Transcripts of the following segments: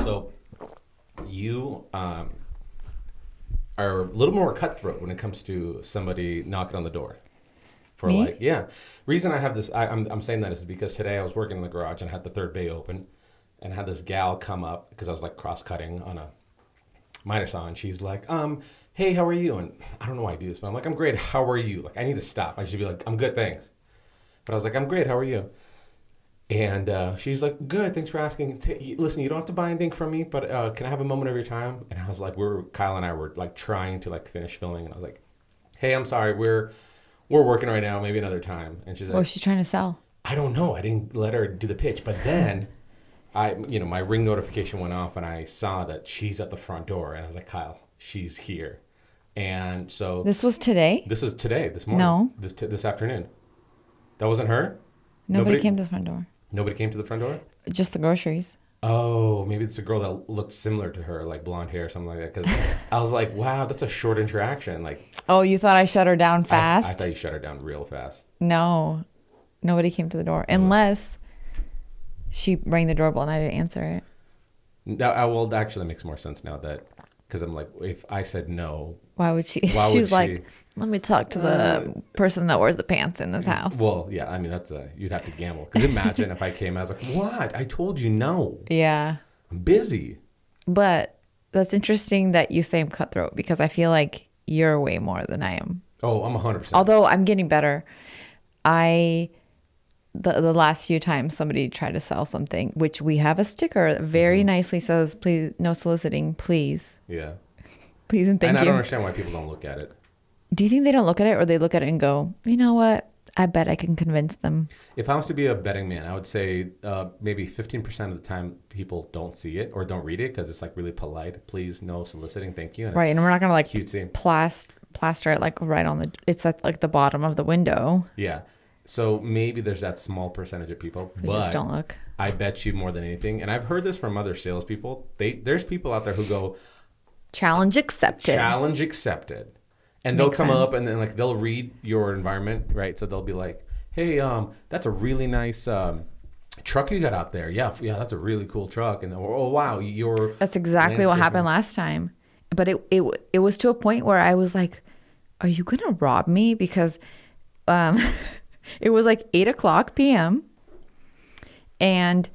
So you are a little more cutthroat when it comes to somebody knocking on the door. For Me? like, yeah. Reason I have this, I'm saying that is because today I was working in the garage and had the third bay open, and had this gal come up because I was like cross cutting on a miter saw, and she's like, hey, how are you? And I don't know why I do this, but I'm like, I'm great. How are you? Like, I need to stop. I should be like, I'm good, thanks. But I was like, I'm great. How are you? And she's like, good, thanks for asking. Listen, you don't have to buy anything from me, but can I have a moment of your time? And I was like, Kyle and I were like trying to like finish filming, and I was like, hey, I'm sorry, we're working right now, maybe another time. And she's like, What was she trying to sell? I don't know. I didn't let her do the pitch. But then my ring notification went off, and I saw that she's at the front door, and I was like, Kyle, she's here. And so This was today? this is today, this morning. No. This afternoon. That wasn't her? Nobody came to the front door. Nobody came to the front door? Just the groceries. Oh, maybe it's a girl that looked similar to her, like blonde hair or something like that. Because I was like, wow, that's a short interaction. Like, Oh, you thought I shut her down fast? I thought you shut her down real fast. No. Nobody came to the door. Unless she rang the doorbell and I didn't answer it. Well, that actually makes more sense now that, because I'm like, if I said no, Why would she? Why would She's she? like, let me talk to the person that wears the pants in this house. well, yeah, I mean, you'd have to gamble. Because imagine if I came, I was like, what? I told you no. Yeah. I'm busy. But that's interesting that you say I'm cutthroat because I feel like you're way more than I am. Oh, I'm 100%. Although I'm getting better. The last few times somebody tried to sell something, which we have a sticker that very nicely says, please, no soliciting, please. Yeah. Please and thank And you. I don't understand why people don't look at it. Do you think they don't look at it or they look at it and go, you know what? I bet I can convince them. If I was to be a betting man, I would say maybe 15% of the time people don't see it or don't read it because it's like really polite. Please, no soliciting, thank you. And Right. And we're not going to like cutesy. plaster it like right on it's at like the bottom of the window. Yeah. So maybe there's that small percentage of people. Who but just don't look. I bet you more than anything, and I've heard this from other salespeople, there's people out there who go, Challenge accepted. challenge accepted. And they'll Makes come sense. up and then like they'll read your environment, right? So they'll be like, hey, that's a really nice truck you got out there. Yeah, that's a really cool truck. And oh wow, your That's exactly what happened last time. But it was to a point where I was like, are you going to rob me? Because it was like 8:00 p.m. and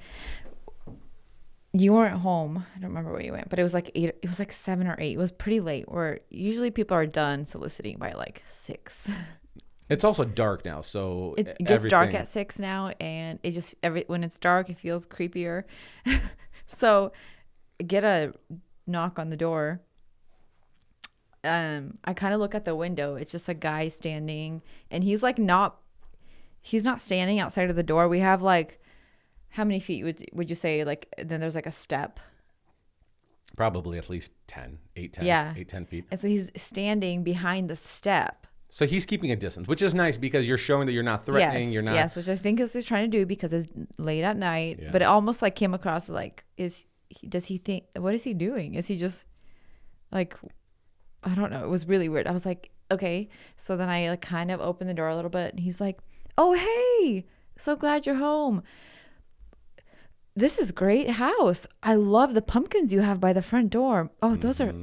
you weren't home. I don't remember where you went, but it was like 8. It was like 7 or 8. It was pretty late. Where usually people are done soliciting by like 6. It's also dark now, so It gets dark at 6 now, and it just when it's dark, it feels creepier. So, get a knock on the door. I kind of look at the window. It's just a guy standing, and he's not standing outside of the door. We have like, how many feet would you say? Like, then there's like a step. Probably at least 10 Yeah. 10 feet. And so he's standing behind the step. So he's keeping a distance, which is nice because you're showing that you're not threatening. Yes, You're not. yes, which I think is what he's trying to do because it's late at night. Yeah. But it almost like came across like, does he think, what is he doing? Is he just like, I don't know. It was really weird. I was like, okay. So then I like kind of opened the door a little bit and he's like, oh, hey, so glad you're home. This is great house. I love the pumpkins you have by the front door. Oh, those are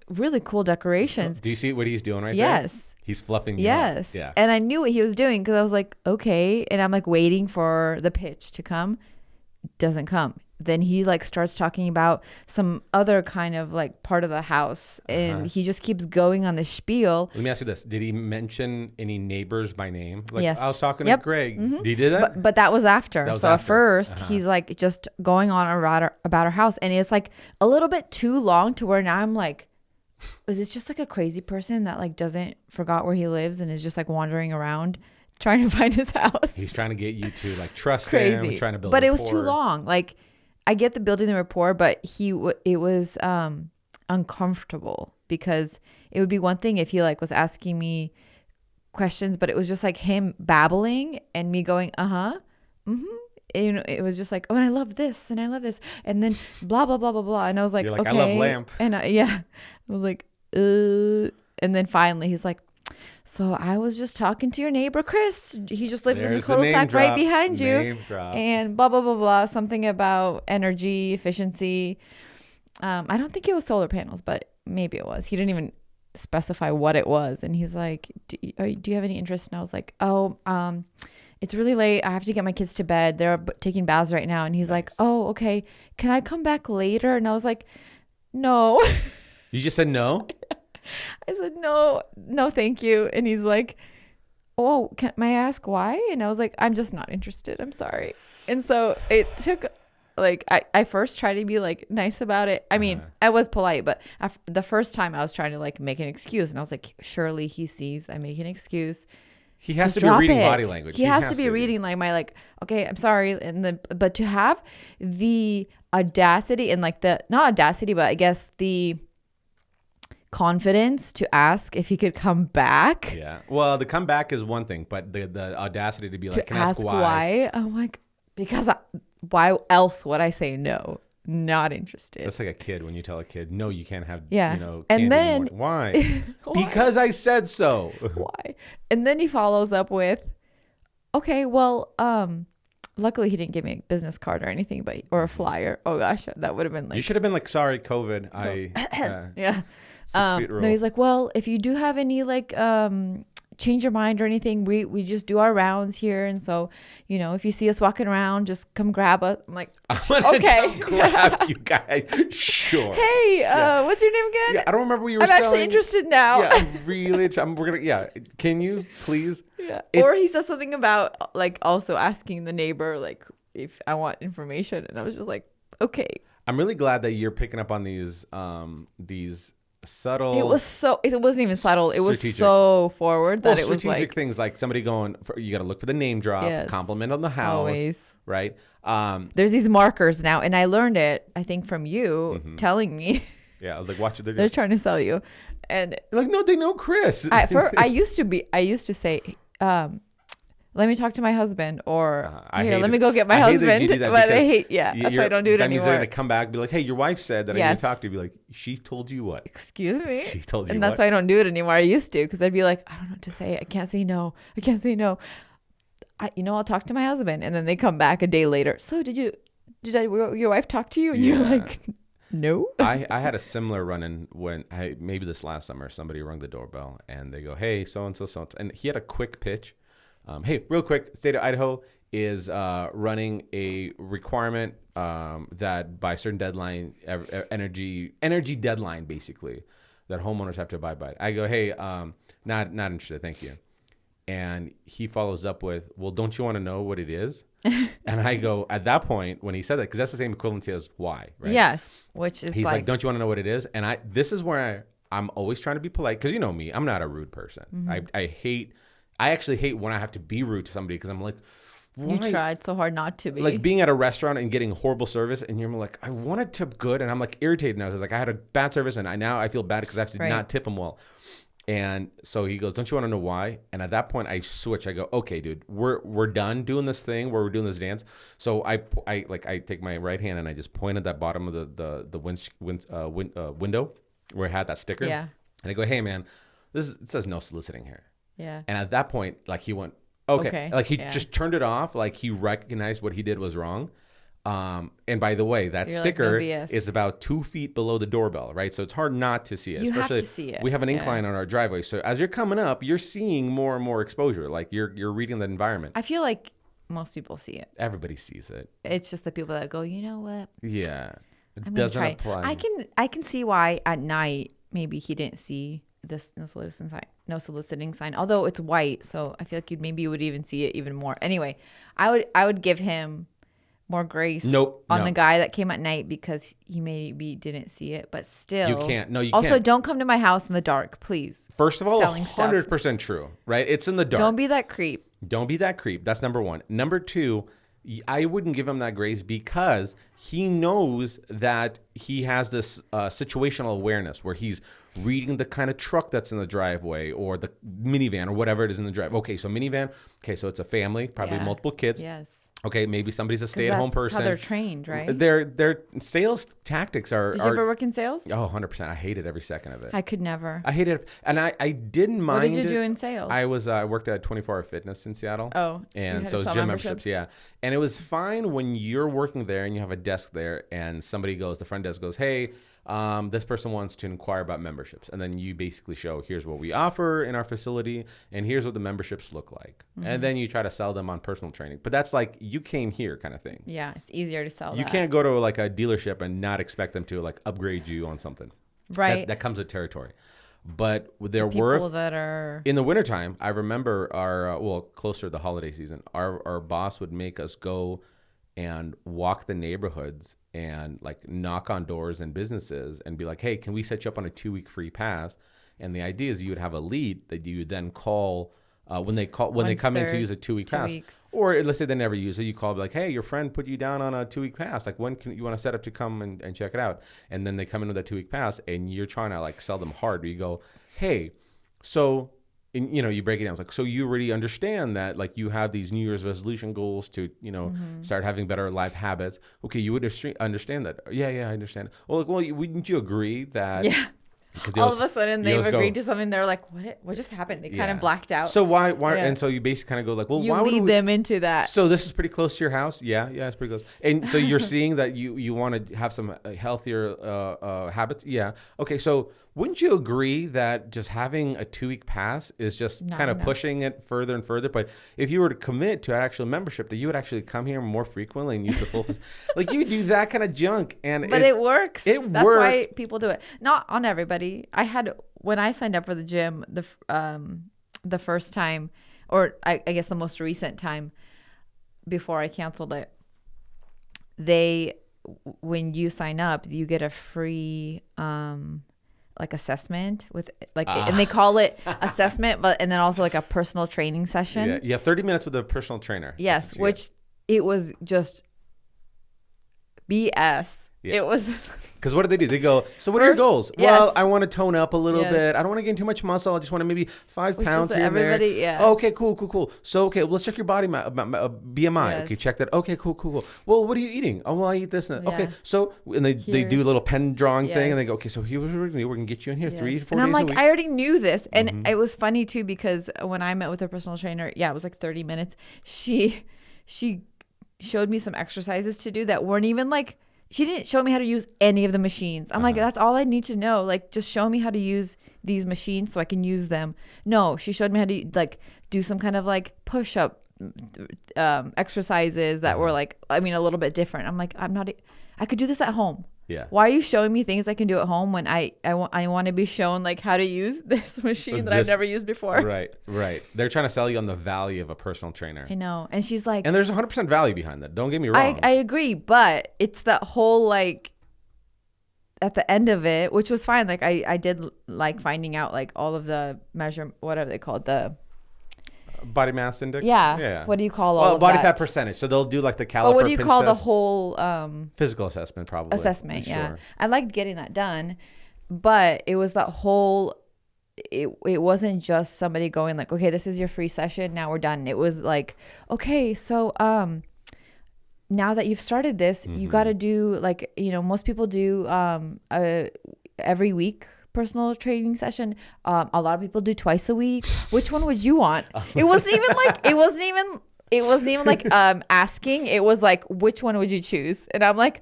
really cool decorations. Do you see what he's doing right there? Yes. He's fluffing you Yes. up. Yeah. And I knew what he was doing because I was like, okay. And I'm like waiting for the pitch to come. Doesn't come. Then he like starts talking about some other kind of like part of the house. And he just keeps going on the spiel. Let me ask you this. Did he mention any neighbors by name? Like, Yes. I was talking Yep. to Greg. Did he do that? But that was after. That was so after. at first he's like just going on about our house. And it's like a little bit too long to where now I'm like, is this just like a crazy person that like forgot where he lives and is just like wandering around trying to find his house? He's trying to get you to like trust Crazy. him, trying to build but rapport. it was too long. Like I get the building the rapport, but it was uncomfortable because it would be one thing if he like was asking me questions, but it was just like him babbling and me going, You know, it was just like, oh, and I love this and I love this, and then blah blah blah blah blah, and I was like, You're like, okay, I love lamp, and I was like, and then finally he's like, so I was just talking to your neighbor Chris. He just lives in the cul-de-sac right behind you, and blah blah blah blah, something about energy efficiency. I don't think it was solar panels, but maybe it was. He didn't even specify what it was. And he's like, do you have any interest? And I was like, oh, it's really late. I have to get my kids to bed. They're taking baths right now. And he's like, oh, okay. Can I come back later? And I was like, no. You just said no? I said, no, thank you. And he's like, oh, may I ask why? And I was like, I'm just not interested. I'm sorry. And so it took, like, I first tried to be like nice about it. I mean, I was polite, but the first time I was trying to like make an excuse, and I was like, surely he sees I make an excuse. He has to be reading body language. He has to be reading like my, like, okay, I'm sorry. And then, but to have the audacity and like not audacity, but I guess the confidence to ask if he could come back. Yeah. Well, the comeback is one thing, but the audacity to be like, can I ask why? I'm like, because why else would I say no? Not interested. That's like a kid when you tell a kid, no, you can't have, candy and then why? Because I said so. Why? And then he follows up with, okay, well, luckily he didn't give me a business card or anything, or a flyer. Oh gosh, that would have been like, you should have been like, sorry, COVID. Yeah. 6 feet rule. No, he's like, well, if you do have any like change your mind or anything, we just do our rounds here, and so if you see us walking around, just come grab us. I'm like, okay, come grab you guys. Sure. Hey, what's your name again? Yeah, I don't remember what you were I'm selling. actually interested now. Yeah, I'm really. We're gonna. Yeah, can you please? Yeah. Or he says something about like also asking the neighbor like if I want information, and I was just like, okay. I'm really glad that you're picking up on these subtle. It wasn't even subtle. It was so forward that it was like strategic things, like somebody going, you got to look for the name drop, compliment on the house, always. Right? There's these markers now, and I learned it, I think, from you telling me. Yeah, I was like, watch it. They're trying to sell you, and like, no, they know Chris. I used to say, let me talk to my husband, or here, let me go get my husband. But I hate, that's why I don't do it that anymore. That means they're going to come back and be like, hey, your wife said that I need to talk to you. Be like, she told you what? Excuse me? She told you and what? that's why I don't do it anymore. I used to, because I'd be like, I don't know what to say. I can't say no. I'll talk to my husband. And then they come back a day later. So did your wife talk to you? And you're like, no. I had a similar run-in when maybe this last summer, somebody rung the doorbell and they go, hey, so-and-so. And he had a quick pitch. Hey, real quick, state of Idaho is running a requirement that by a certain deadline, energy deadline, basically, that homeowners have to abide by. I go, hey, not interested, thank you. And he follows up with, well, don't you want to know what it is? And I go, at that point, when he said that, because that's the same equivalency as why, right? Yes, which is he's like, don't you want to know what it is? And this is where I'm always trying to be polite, because you know me, I'm not a rude person. Mm-hmm. I actually hate when I have to be rude to somebody, because I'm like, why? You tried so hard not to be. Like being at a restaurant and getting horrible service, and you're like, I want to tip good, and I'm like irritated now because like I had a bad service, and I feel bad because I have to not tip them well. And so he goes, don't you want to know why? And at that point, I switch. I go, okay, dude, we're done doing this thing where we're doing this dance. So I take my right hand and I just point at that bottom of the window where it had that sticker. Yeah. And I go, hey man, it says no soliciting here. Yeah. And at that point, like he went, okay. Like he just turned it off. Like he recognized what he did was wrong. And by the way, that sticker is about 2 feet below the doorbell, right? So it's hard not to see it. You Especially have to see it. We have an incline on our driveway. So as you're coming up, you're seeing more and more exposure. Like you're reading the environment. I feel like most people see it. Everybody sees it. It's just the people that go, you know what? Yeah. It doesn't apply. I can see why at night maybe he didn't see this no soliciting sign, although it's white, so I feel like you would even see it even more. Anyway, I would give him more grace on the guy that came at night because he maybe didn't see it, but still you can't. No, you also can't. Don't come to my house in the dark, please. First of all, 100% true, right? It's in the dark. Don't be that creep. That's number one. Number two, I wouldn't give him that grace because he knows that he has this situational awareness where he's reading the kind of truck that's in the driveway or the minivan or whatever it is in the drive. Okay, so minivan. Okay, so it's a family, probably multiple kids. Yes. Okay, maybe somebody's a 'Cause stay-at-home that's person. how they're trained, right? Their sales tactics are. Did you ever work in sales? Oh, 100%. I hated every second of it. I could never. I hated it. And I didn't mind What did you do in sales? I worked at 24-Hour Fitness in Seattle. Oh, and you had so to sell gym memberships? yeah. And it was fine when you're working there and you have a desk there and somebody goes, the front desk goes, hey, this person wants to inquire about memberships. And then you basically show, here's what we offer in our facility and here's what the memberships look like. And then you try to sell them on personal training. But that's like, you came here kind of thing. Yeah, it's easier to sell You that. can't go to like a dealership and not expect them to like upgrade you on something. Right. That comes with territory. But there People were that are in the wintertime, I remember our closer to the holiday season, our boss would make us go and walk the neighborhoods and like knock on doors and businesses and be like, hey, can we set you up on a 2-week free pass? And the idea is you would have a lead that you would then call when they come in to use a 2-week pass. Or let's say they never use it, you call like, hey, your friend put you down on a 2-week pass. Like, when can you want to set up to come and check it out? And then they come in with a 2-week pass and you're trying to like sell them hard. You go, hey, so, and, you break it down. It's like, so you already understand that like you have these New Year's resolution goals to, start having better life habits. Okay, you would understand that. Yeah, I understand. Well, wouldn't you agree that? Yeah. All of a sudden they've agreed to something. They're like, what just happened? They kind of blacked out. So why? Yeah. And so you basically kind of go like, well, you why lead them into that. So this is pretty close to your house. Yeah, it's pretty close. And so you're seeing that you want to have some healthier habits. Yeah. Okay. So wouldn't you agree that just having a 2-week pass is just kind of pushing it further and further? But if you were to commit to an actual membership, that you would actually come here more frequently and use the full, like you do that kind of junk, but it works. That's worked. why people do it. Not on everybody. When I signed up for the gym, the first time, or I guess the most recent time before I canceled it, when you sign up, you get a free like assessment with like, and they call it assessment, and then also like a personal training session. Yeah, you have 30 minutes with a personal trainer. Yes, which it was just BS. Yeah. It was because what did they do? They go, so what are your goals? Yes. Well, I want to tone up a little bit. I don't want to gain too much muscle. I just want to maybe 5 pounds here and there. Yeah. Oh, okay, cool. So, okay, well, let's check your body BMI. Yes. Okay, check that. Okay, cool. Well, what are you eating? Oh, well, I eat this and that. Yeah. Okay, so, and they do a little pen drawing thing, and they go, okay, so here we're going to get you in here 3 to 4 days a week. And I'm like, I already knew this. And it was funny, too, because when I met with a personal trainer, it was like 30 minutes. She showed me some exercises to do that weren't even like, she didn't show me how to use any of the machines. I'm like, that's all I need to know. Like, just show me how to use these machines so I can use them. No, she showed me how to like do some kind of like push-up exercises that were like, a little bit different. I'm like, I could do this at home. Yeah. Why are you showing me things I can do at home when I want to be shown like how to use this machine that I've never used before? Right. They're trying to sell you on the value of a personal trainer. I know. And she's like, and there's 100% value behind that. Don't get me wrong. I agree, but it's that whole like at the end of it, which was fine. Like I did like finding out like all of the whatever they call it, the body mass index. Yeah. What do you call all of body that? fat percentage. So they'll do like the caliper. But what do you pinch call test. the whole physical assessment? Probably assessment. Sure. Yeah, I liked getting that done, but it was that whole. It wasn't just somebody going like, okay, this is your free session. Now we're done. It was like, okay, so now that you've started this, you got to do like, most people do every week personal training session. A lot of people do twice a week. Which one would you want? It wasn't even like asking. It was like, which one would you choose? And I'm like,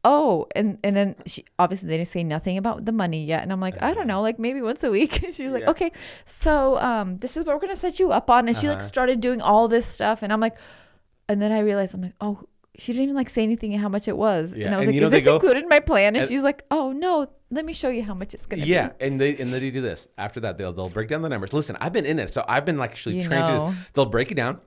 oh, and then she obviously they didn't say nothing about the money yet. And I'm like, I don't know, like maybe once a week. She's like, okay, so this is what we're gonna set you up on. And she like started doing all this stuff, and I'm like, and then I realized I'm like, oh, she didn't even like say anything how much it was. And I was like, is this included in my plan? And she's like, oh no, let me show you how much it's gonna be. Yeah, and they do this. After that, they'll break down the numbers. Listen, I've been in it, so I've been like actually trained to this. They'll break it down.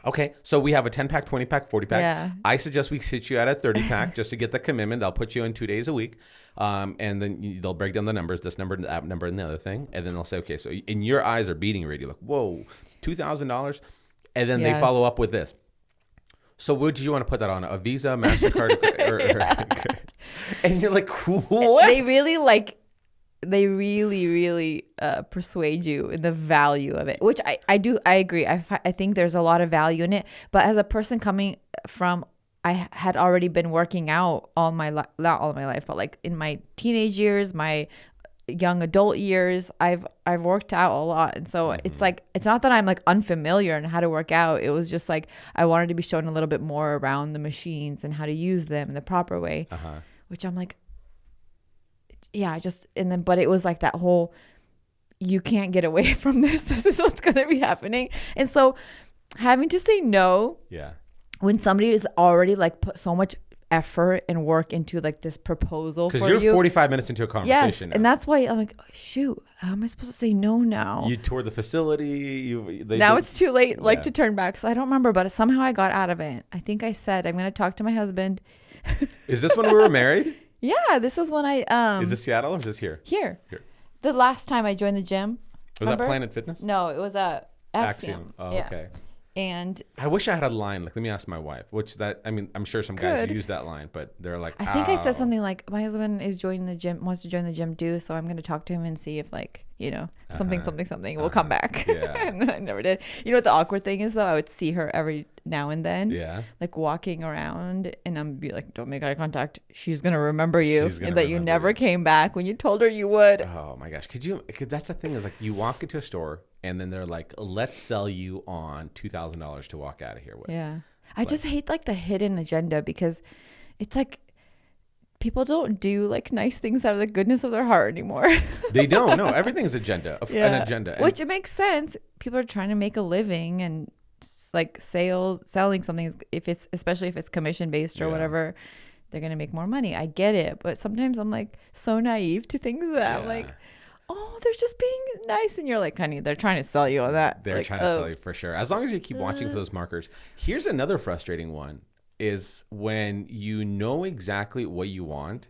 Okay, so we have a 10-pack, 20-pack, 40-pack. Yeah. I suggest we sit you at a 30-pack just to get the commitment. They'll put you in 2 days a week. And then they'll break down the numbers, this number, that number, and the other thing. And then they'll say, okay, so in your eyes are beating already. You're like, whoa, $2,000? And then they follow up with this. So would you want to put that on a Visa, MasterCard? And you're like, what? They really like... they really, really persuade you in the value of it, which I agree. I think there's a lot of value in it. But as a person coming from, I had already been working out not all my life, but like in my teenage years, my young adult years, I've worked out a lot. And so it's like, it's not that I'm like unfamiliar in how to work out. It was just like, I wanted to be shown a little bit more around the machines and how to use them in the proper way, which I'm like, yeah, but it was like that whole, you can't get away from this. This is what's going to be happening. And so having to say no. Yeah. When somebody is already like put so much effort and work into like this proposal for you. Because you're 45 minutes into a conversation. Yes, now. and that's why I'm like, oh, shoot, how am I supposed to say no now? You toured the facility. It's too late to turn back. So I don't remember, but somehow I got out of it. I think I said, I'm going to talk to my husband. Is this when we were married? Yeah, this was when I... Is this Seattle or is this here? Here. The last time I joined the gym. Was that Planet Fitness? No, it was Axiom. Oh, yeah. okay. And I wish I had a line. Like, let me ask my wife, I'm sure some guys use that line, but they're like, I think I said something like, my husband is joining the gym, wants to join the gym too. So I'm going to talk to him and see if like, something will come back. Yeah. And then I never did. You know what the awkward thing is though? I would see her every now and then. Yeah. Like walking around and I'm be like, don't make eye contact. She's going to remember you and that you never came back when you told her you would. Oh my gosh. Cause that's the thing is like you walk into a store and then they're like, let's sell you on $2,000 to walk out of here with. Yeah. I just hate like the hidden agenda because it's like people don't do like nice things out of the goodness of their heart anymore. They don't. No, everything's an agenda. Which it makes sense. People are trying to make a living and like selling something, especially if it's commission based or whatever, they're going to make more money. I get it. But sometimes I'm like so naive to think that I'm like, oh, they're just being nice. And you're like, honey, they're trying to sell you on that. They're trying to sell you for sure. As long as you keep watching for those markers. Here's another frustrating one is when you know exactly what you want.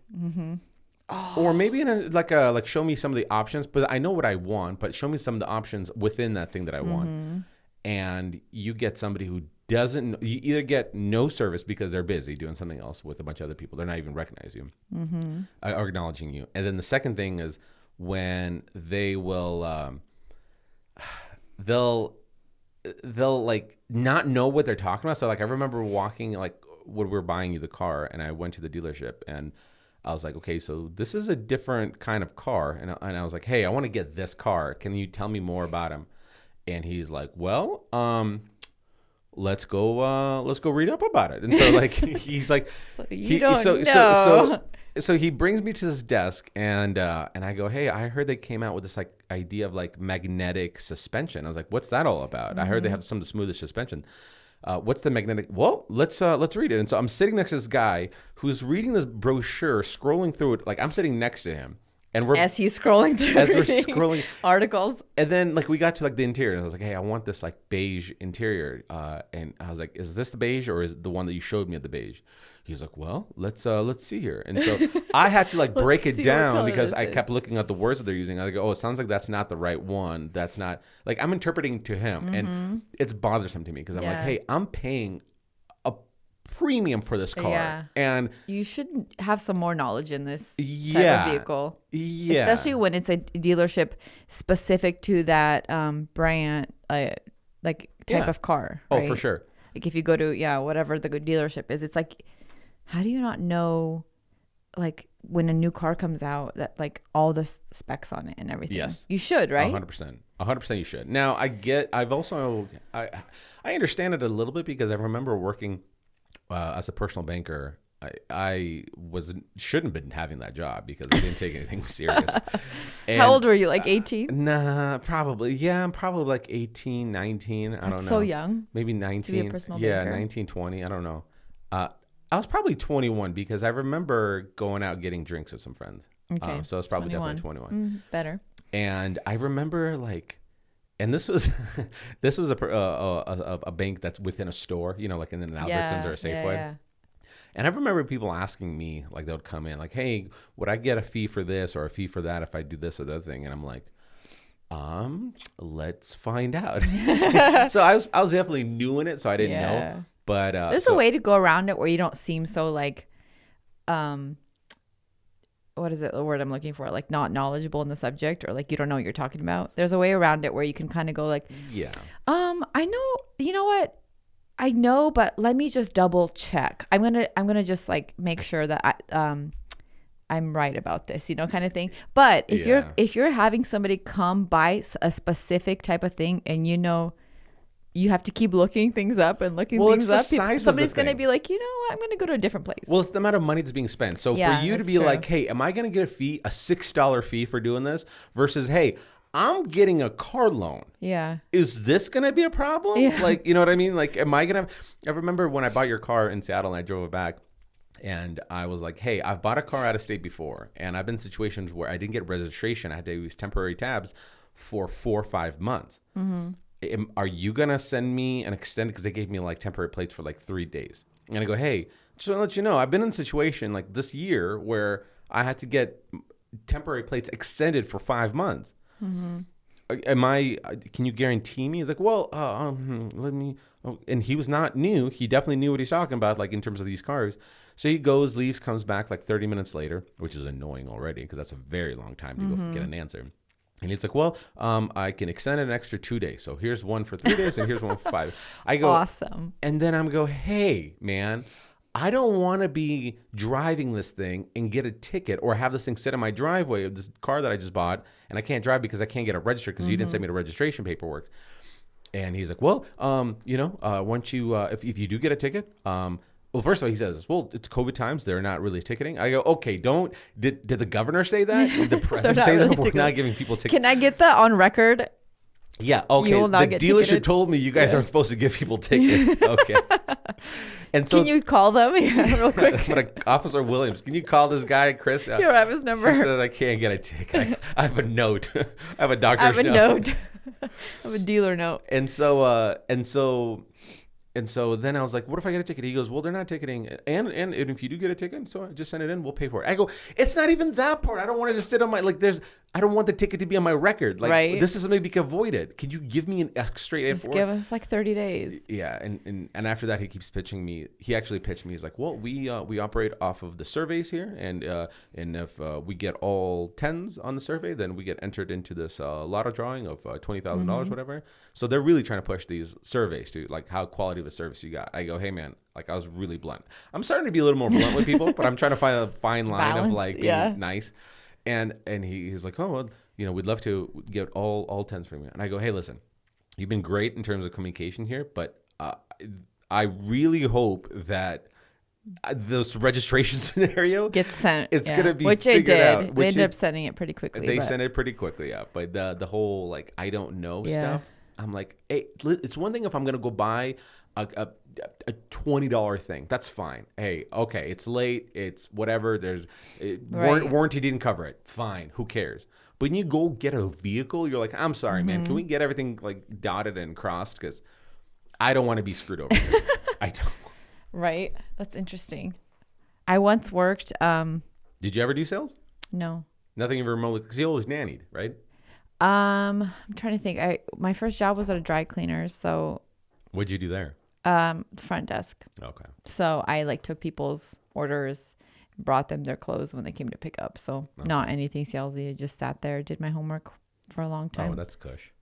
Or maybe like show me some of the options, but I know what I want, but show me some of the options within that thing that I want. And you get somebody who doesn't, you either get no service because they're busy doing something else with a bunch of other people. They're not even recognizing you or acknowledging you. And then the second thing is when they will, they'll like not know what they're talking about. So like I remember walking like when we were buying you the car and I went to the dealership and I was like, okay, so this is a different kind of car. And I was like, hey, I want to get this car. Can you tell me more about him? And he's like, well, let's go read up about it. And so like, he's like, so he brings me to this desk and I go, hey, I heard they came out with this like idea of like magnetic suspension. I was like, what's that all about? I heard they have some of the smoothest suspension. What's the magnetic? Well, let's read it. And so I'm sitting next to this guy who's reading this brochure, scrolling through it. Like I'm sitting next to him. And as he's scrolling through articles. And then like we got to like the interior and I was like, hey, I want this like beige interior. And I was like, is this the beige or is it the one that you showed me at the beige? He was like, well, let's see here. And so I had to like break it down because I kept looking at the words that they're using. I was like, oh, it sounds like that's not the right one. That's not like I'm interpreting to him and it's bothersome to me because I'm like, hey, I'm paying a premium for this car. And you should have some more knowledge in this type of vehicle. Yeah. Especially when it's a dealership specific to that brand, like type of car. Right? Oh, for sure. Like if you go to, whatever the good dealership is, it's like, how do you not know, like when a new car comes out that like all the specs on it and everything? Yes. You should, right? 100% you should. Now I understand it a little bit because I remember working as a personal banker. I shouldn't have been having that job because I didn't take anything serious. And, how old were you? Like 18? Nah, probably. Yeah, I'm probably like 18, 19. I don't know. So young. Maybe 19. To be a personal banker. 19, 20. I don't know. I was probably 21 because I remember going out getting drinks with some friends. Okay. So I was probably 21. Definitely 21. Better. And I remember like, and this was a bank that's within a store, like in an Albertsons or a Safeway. Yeah. And I remember people asking me, like they would come in like, hey, would I get a fee for this or a fee for that if I do this or the other thing? And I'm like, let's find out. So I was definitely new in it, so I didn't know. But there's a way to go around it where you don't seem so like what is it, the word I'm looking for? Like not knowledgeable in the subject, or like you don't know what you're talking about. There's a way around it where you can kind of go like, Yeah. I know, you know what? I know, but let me just double check. I'm gonna just like make sure that I'm right about this, you know, kind of thing. But if you're having somebody come buy a specific type of thing, and you know, you have to keep looking things up and looking things up. Somebody's going to be like, you know what? I'm going to go to a different place. Well, it's the amount of money that's being spent. So for you to be like, hey, am I going to get a fee, a $6 fee for doing this versus, hey, I'm getting a car loan. Yeah. Is this going to be a problem? Yeah. Like, you know what I mean? Like, am I going to, I remember when I bought your car in Seattle and I drove it back, and I was like, hey, I've bought a car out of state before, and I've been in situations where I didn't get registration. I had to use temporary tabs for 4 or 5 months. Mm-hmm. Are you going to send me an extended, because they gave me like temporary plates for like 3 days. And I go, hey, just want to let you know, I've been in a situation like this year where I had to get temporary plates extended for 5 months. Mm-hmm. Can you guarantee me? He's like, well, let me, and he was not new. He definitely knew what he's talking about, like in terms of these cars. So he goes, leaves, comes back like 30 minutes later, which is annoying already because that's a very long time to go get an answer. And he's like, well, I can extend it an extra 2 days. So here's one for 3 days and here's one for 5. I go, awesome. And then I'm go, hey, man, I don't want to be driving this thing and get a ticket or have this thing sit in my driveway of this car that I just bought, and I can't drive because I can't get it registered because you didn't send me the registration paperwork. And he's like, well, once you, if you do get a ticket, well, first of all, he says, well, it's COVID times. They're not really ticketing. I go, okay, did the governor say that? Did the president say that? We're not giving people tickets. Can I get that on record? Yeah, okay. You will not the get dealership ticketed. told me you guys aren't supposed to give people tickets. Okay. And so, can you call them real quick? Officer Williams, can you call this guy, Chris? You don't have his number. He says, I can't get a ticket. I have a note. I have a doctor's I have a note. I have a dealer note. And so then I was like, what if I get a ticket? He goes, well, they're not ticketing. And if you do get a ticket, so just send it in. We'll pay for it. I go, it's not even that part. I don't want it to sit on my, I don't want the ticket to be on my record. Like, right. This is something we can avoid it. Can you give me a straight Just give us like 30 days. Yeah. And after that, he keeps pitching me. He actually pitched me. He's like, well, we operate off of the surveys here. And if we get all 10s on the survey, then we get entered into this lotto drawing of $20,000, whatever. So they're really trying to push these surveys to like how quality of a service you got. I go, hey man, like I was really blunt. I'm starting to be a little more blunt with people, but I'm trying to find a fine line of like being nice. And he's like, oh, well, we'd love to get all 10s from you. And I go, hey, listen, you've been great in terms of communication here, but I really hope that this registration scenario gets sent. It's gonna be which it did. Out, They ended up sending it pretty quickly. They sent it pretty quickly, yeah. But the whole like I don't know stuff. I'm like, hey, it's one thing if I'm gonna go buy a $20 thing. That's fine. Hey, okay, it's late. It's whatever. Warranty didn't cover it. Fine. Who cares? But when you go get a vehicle, you're like, I'm sorry, man. Can we get everything like dotted and crossed? Because I don't want to be screwed over. I don't. Right. That's interesting. I once worked. Did you ever do sales? No. Nothing ever remotely, because you always nannied, right? I'm trying to think. My first job was at a dry cleaners. So. What'd you do there? The front desk. Okay. So I took people's orders, brought them their clothes when they came to pick up. So not anything salesy. I just sat there, did my homework for a long time. Oh, that's cush.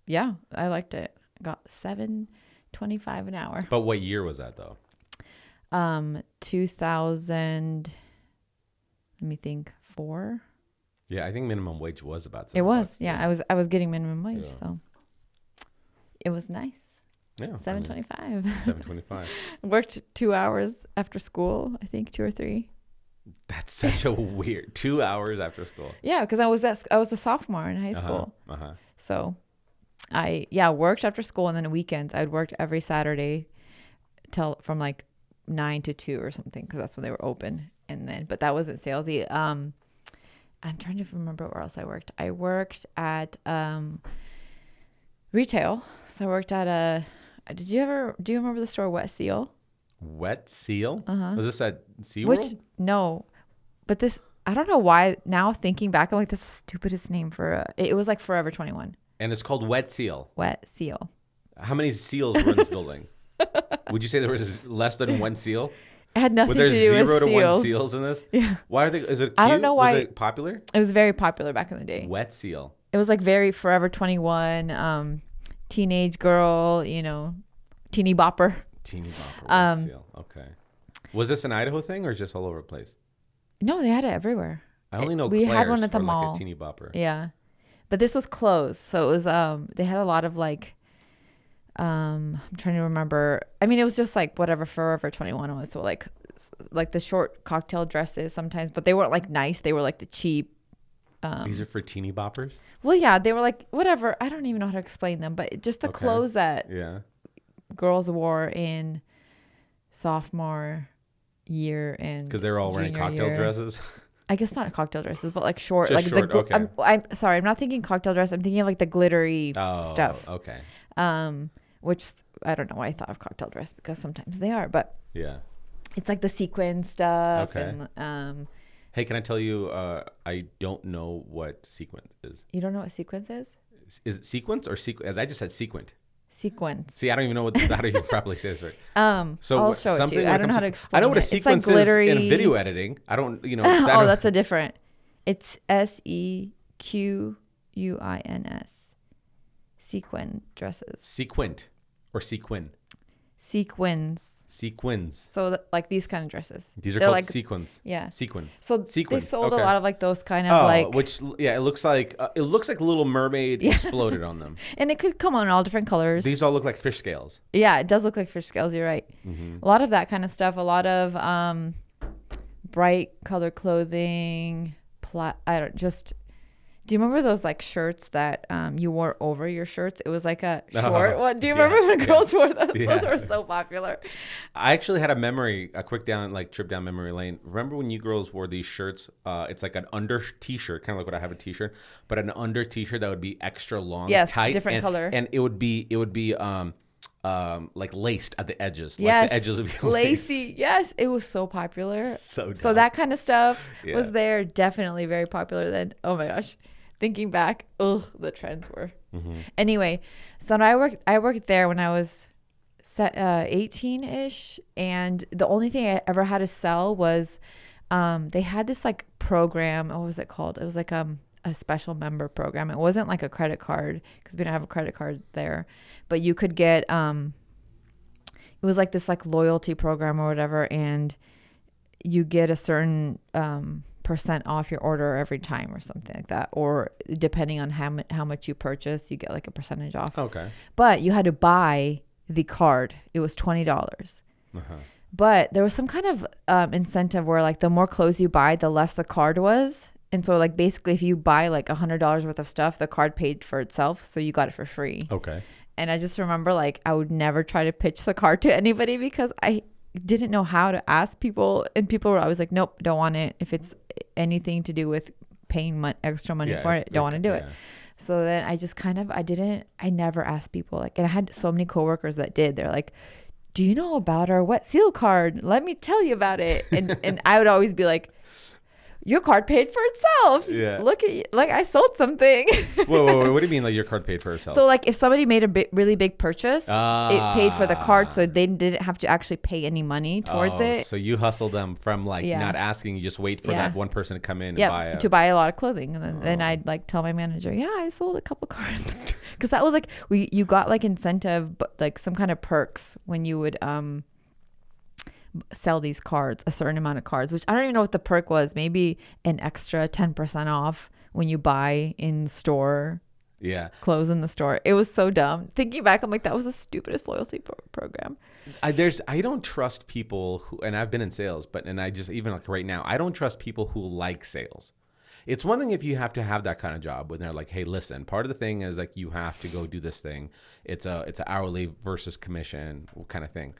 Yeah, I liked it. Got $7.25 an hour. But what year was that though? 2000. Let me think. 4. Yeah, I think minimum wage was about. It was. Yeah, I was getting minimum wage, so it was nice. Yeah, $7.25. $7.25. Worked 2 hours after school. I think 2 or 3. That's such a weird 2 hours after school. Yeah, because I was a sophomore in high school. So I worked after school, and then weekends I'd worked every Saturday from like 9 to 2 or something, because that's when they were open. And then, but that wasn't salesy. I'm trying to remember where else I worked. I worked at retail. So I worked at do you remember the store Wet Seal? Wet Seal? Was this at SeaWorld? No. But this, I don't know why, now thinking back, I'm like, that's the stupidest name for it was like Forever 21. And it's called Wet Seal. Wet Seal. How many seals were in this building? Would you say there was less than one seal? It had nothing Were there to do with 0 to 1 seals. seals in this? Yeah. Why are they? Is it cute? I don't know why. Was it popular? It was very popular back in the day. Wet seal. It was like very Forever 21, teenage girl, you know, teeny bopper. Teeny bopper. Wet seal. Okay. Was this an Idaho thing or just all over the place? No, they had it everywhere. I only know we Claire's had one at the for mall. like a teeny bopper. Yeah. But this was closed. So it was, they had a lot of like, I'm trying to remember. I mean, it was just like whatever Forever 21 was. So like the short cocktail dresses sometimes, but they weren't like nice. They were like the cheap. These are for teeny boppers? Well, yeah, they were like whatever. I don't even know how to explain them, but just the clothes that girls wore in sophomore year and because they were all wearing cocktail dresses. I guess not cocktail dresses, but like short, just like short, the. okay. I'm sorry, I'm not thinking cocktail dress. I'm thinking of like the glittery stuff. Okay. Which I don't know why I thought of cocktail dress because sometimes they are, but yeah, it's like the sequin stuff. Okay. And hey, can I tell you? I don't know what sequence is. you don't know what sequence is? Is it sequence or sequence? As I just said, sequent. Sequence. See, I don't even know how to properly say this right. So I'll show it to you. I don't know how to explain. I know what a it. sequence It's like is in video editing. I don't, you know. Oh, that's a different. It's SEQUINS. Sequin dresses. Sequent or sequin. Sequins. Sequins. So like these kind of dresses. They're called like sequins. Yeah. Sequin. So sequins. They sold a lot of like those kind of like. Which it looks like Little Mermaid exploded on them. And it could come on all different colors. These all look like fish scales. Yeah, it does look like fish scales. You're right. Mm-hmm. A lot of that kind of stuff. A lot of bright color clothing. Do you remember those like shirts that you wore over your shirts? It was like a short one. Do you remember when girls wore those? Yeah. Those were so popular. I actually had a quick trip down memory lane. Remember when you girls wore these shirts? It's like an under t-shirt, kind of like what I have a t-shirt, but an under t-shirt that would be extra long, tight, different color, and it would be like laced at the edges. Yes, like the edges would be lacy. Laced. Yes, it was so popular. So that kind of stuff was there. Definitely very popular then. Oh my gosh. Thinking back, the trends were. Mm-hmm. Anyway, so I worked there when I was 18-ish, and the only thing I ever had to sell was they had this like program. What was it called? It was like a special member program. It wasn't like a credit card because we didn't have a credit card there, but you could get it was like this like loyalty program or whatever, and you get a certain percent off your order every time or something like that, or depending on how much you purchase, you get like a percentage off. Okay. But you had to buy the card. It was $20. Uh-huh. But there was some kind of incentive where like the more clothes you buy, the less the card was. And so like basically if you buy like $100 worth of stuff, the card paid for itself, so you got it for free. Okay. And I just remember like I would never try to pitch the card to anybody because I didn't know how to ask people, and people were always like, nope, don't want it. If it's anything to do with paying extra money for it, don't want to do it. So then I just I never asked people, like, and I had so many coworkers that did. They're like, do you know about our wet seal card? Let me tell you about it. And I would always be like, your card paid for itself. Yeah. Look at you. Like I sold something. Whoa. What do you mean like your card paid for itself? So like if somebody made a really big purchase, it paid for the card. So they didn't have to actually pay any money towards it. So you hustle them from like not asking. You just wait for that one person to come in and to buy a lot of clothing. And then I'd like tell my manager, yeah, I sold a couple cards. Because that was like, you got like incentive, but like some kind of perks when you would sell these cards, a certain amount of cards, which I don't even know what the perk was. Maybe an extra 10% off when you buy in store. Yeah. Clothes in the store. It was so dumb. Thinking back, I'm like, that was the stupidest loyalty program. I don't trust people who, and I've been in sales, even like right now, I don't trust people who like sales. It's one thing if you have to have that kind of job when they're like, hey, listen, part of the thing is like, you have to go do this thing. It's an hourly versus commission kind of thing.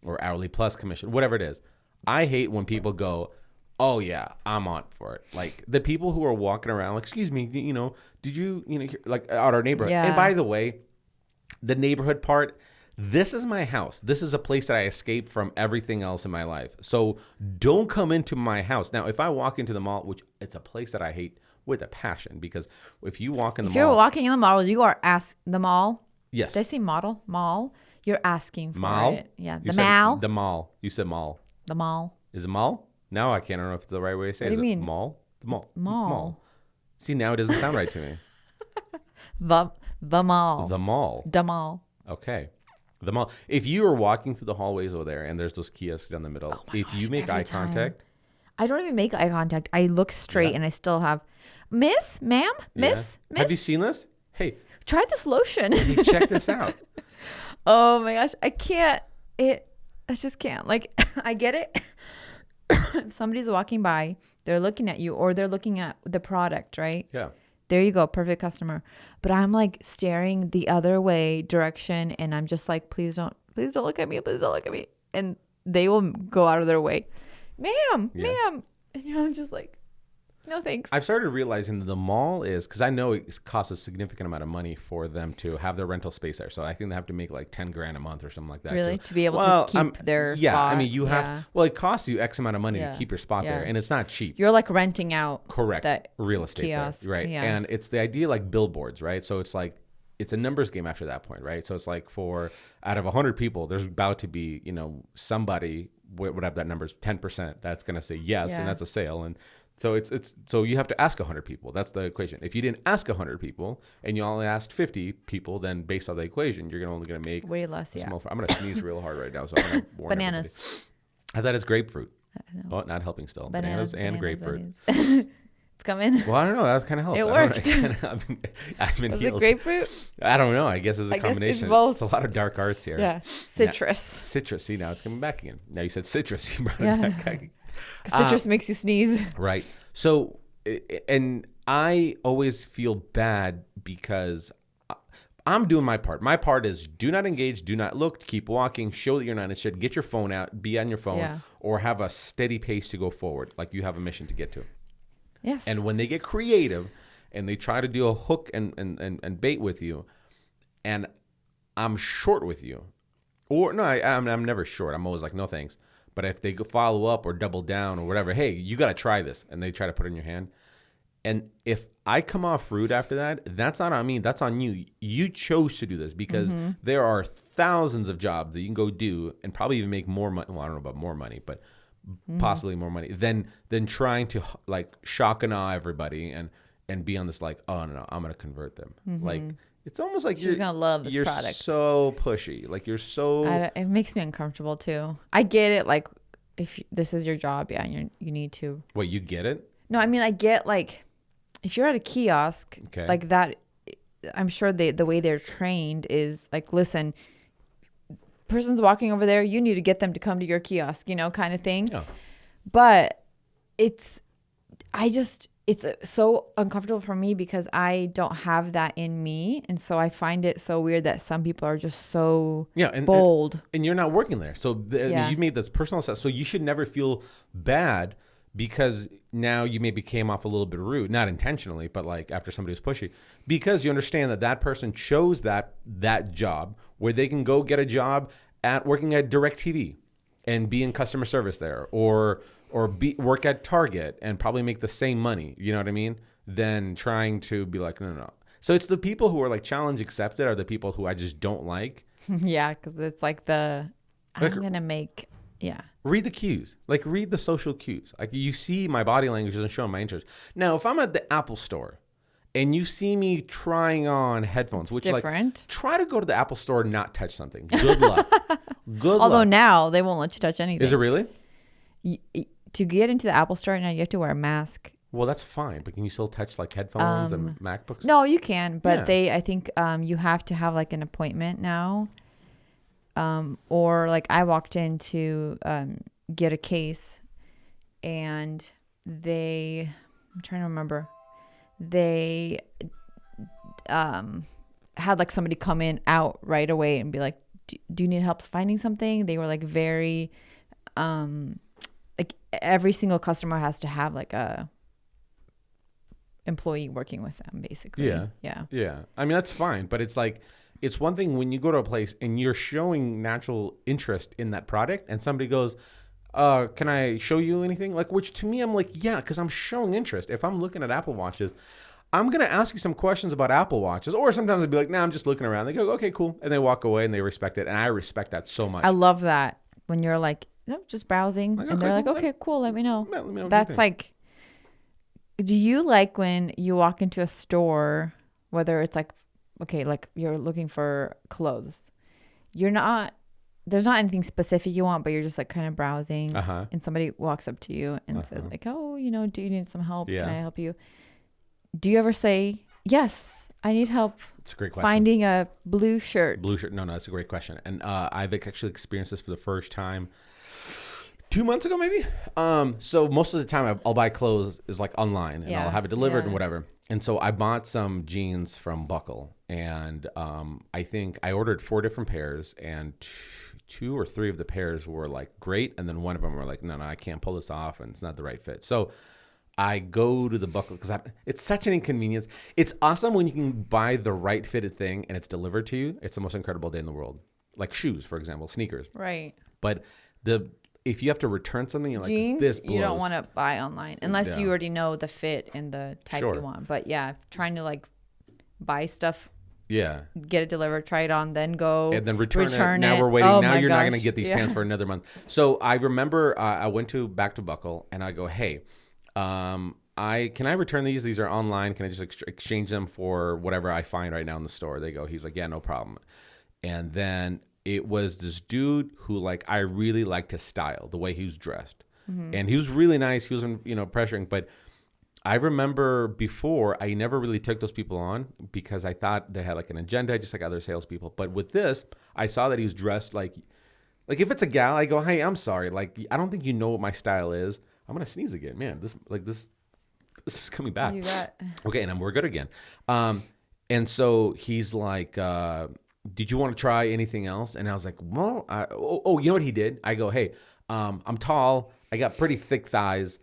Or hourly plus commission, whatever it is. I hate when people go, oh yeah, I'm on for it. Like the people who are walking around, like, excuse me, did you like out our neighborhood? Yeah. And by the way, the neighborhood part, this is my house. This is a place that I escape from everything else in my life. So don't come into my house. Now, if I walk into the mall, which it's a place that I hate with a passion, because if you walk in the mall. If you're walking in the mall, you are the mall. Yes. Did I say mall? You're asking for mall? It. Yeah. The mall. You said mall. The mall. Is it mall? Now I can't. I don't know if it's the right way to say it. What do you Is it mean? mall? The mall. Mall. See, now it doesn't sound right to me. The mall. The mall. The mall. Okay. The mall. If you are walking through the hallways over there and there's those kiosks down the middle, if you make eye contact. I don't even make eye contact. I look straight and I still have, Miss, ma'am, miss. Have you seen this? Hey, try this lotion. hey, check this out. Oh my gosh. I can't. I just can't. Like, I get it. If somebody's walking by, they're looking at you or they're looking at the product, right? Yeah. There you go. Perfect customer. But I'm like staring the other way direction and I'm just like, please don't look at me. Please don't look at me. And they will go out of their way. Ma'am. And I'm just like, no thanks. I've started realizing that the mall is, because I know it costs a significant amount of money for them to have their rental space there. So I think they have to make like 10 grand a month or something like that. Really? To be able to keep their spot? I mean, you have, well, it costs you X amount of money to keep your spot there. And it's not cheap. You're like renting out. Correct. That real estate kiosk. There, right. Yeah. And it's the idea like billboards, right? So it's like, it's a numbers game after that point, right? So it's like for out of 100 people, there's about to be, somebody would have that number 10% that's going to say yes, and that's a sale. And so so you have to ask 100 people. That's the equation. If you didn't ask 100 people and you only asked 50 people, then based on the equation, you're only going to make way less. I'm going to sneeze real hard right now, so I'm going to warn bananas. everybody. I thought it's grapefruit. Oh, not helping still. Bananas and grapefruit. It's coming. Well, I don't know. That was kind of helpful. It worked. I've been Was healed. it grapefruit? I don't know. I guess it's a combination. It's both. It's a lot of dark arts here. Yeah. Citrus. Citrus. See, now it's coming back again. Now you said citrus. You brought it back. Citrus makes you sneeze. Right. So, and I always feel bad because I'm doing my part. My part is do not engage, do not look, keep walking, show that you're not interested, get your phone out, be on your phone, or have a steady pace to go forward, like you have a mission to get to. Yes. And when they get creative and they try to do a hook and bait with you, and I'm short with you, or no, I'm never short. I'm always like, no thanks. But if they follow up or double down or whatever, hey, you got to try this, and they try to put it in your hand. And if I come off rude after that, that's not on me. That's on you. You chose to do this because there are thousands of jobs that you can go do and probably even make more money. Well, I don't know about more money, but possibly more money than trying to like shock and awe everybody and be on this like, oh no, I'm gonna convert them. Like it's almost like she's gonna love this product. You're so pushy. Like you're so. It makes me uncomfortable too. I get it. Like if this is your job, and you need to. Wait, you get it? No, I mean I get like if you're at a kiosk like that. I'm sure the way they're trained is like, listen. Person's walking over there, you need to get them to come to your kiosk, kind of thing. Yeah. But it's so uncomfortable for me because I don't have that in me. And so I find it so weird that some people are just so bold. And you're not working there. So you made this personal assessment. So you should never feel bad because now you maybe came off a little bit rude, not intentionally, but like after somebody was pushy, because you understand that person chose that job where they can go get a job at working at DirecTV and be in customer service there, or work at Target and probably make the same money. You know what I mean? Than trying to be like, no. So it's the people who are like challenge accepted are the people who I just don't like. Yeah, because it's like I'm gonna make. Yeah. Read the cues. Like, read the social cues. Like, you see my body language doesn't show my interest. Now, if I'm at the Apple store and you see me trying on headphones, which different. Like, try to go to the Apple store and not touch something. Good luck. Although now they won't let you touch anything. Is it really? To get into the Apple store now, you have to wear a mask. Well, that's fine. But can you still touch like headphones and MacBooks? No, you can. But I think you have to have like an appointment now. Or like I walked in to get a case and I'm trying to remember, they had like somebody come in out right away and be like, do you need help finding something? They were like very, like every single customer has to have like a employee working with them basically. Yeah. I mean, that's fine, but it's like, it's one thing when you go to a place and you're showing natural interest in that product and somebody goes, can I show you anything? Like, which to me, I'm like, yeah, because I'm showing interest. If I'm looking at Apple Watches, I'm going to ask you some questions about Apple Watches. Or sometimes I'd be like, nah, I'm just looking around. They go, okay, cool. And they walk away and they respect it. And I respect that so much. I love that when you're like, no, just browsing. Like, And they're like, cool. okay, cool. Let me know. Let me know what you That's think. like, do you like when you walk into a store, whether it's like, okay, like you're looking for clothes, there's not anything specific you want, but you're just like kind of browsing, and somebody walks up to you and says like, oh, do you need some help? Yeah. Can I help you? Do you ever say, yes, I need help? It's a great question. Finding a blue shirt. Blue shirt. No, that's a great question. And I've actually experienced this for the first time 2 months ago, maybe. So most of the time I'll buy clothes is like online and I'll have it delivered and whatever. And so I bought some jeans from Buckle, and I think I ordered 4 different pairs, and 2 or 3 of the pairs were like great. And then one of them were like, no, I can't pull this off and it's not the right fit. So I go to the Buckle because it's such an inconvenience. It's awesome when you can buy the right fitted thing and it's delivered to you. It's the most incredible day in the world. Like shoes, for example, sneakers. Right. But if you have to return something, you're like, jeans, this blows. you don't want to buy online unless you already know the fit and the type you want. But yeah, trying to like buy stuff. Yeah. Get it delivered, try it on, then go and then return it. it. Now we're waiting. Oh now you're gosh. not going to get these pants for another month. So I remember I went back to Buckle and I go, hey, can I return these? These are online. Can I just exchange them for whatever I find right now in the store? He's like, yeah, no problem. And then it was this dude who like, I really liked his style, the way he was dressed. And he was really nice. He wasn't, pressuring, but I remember before I never really took those people on because I thought they had like an agenda, just like other salespeople. But with this, I saw that he was dressed like if it's a gal, I go, hey, I'm sorry. Like, I don't think you know what my style is. I'm going to sneeze again, man. This is coming back. You got... Okay. And we're good again. And so he's like, did you want to try anything else? And I was like, well, you know what he did? I go, hey, I'm tall. I got pretty thick thighs.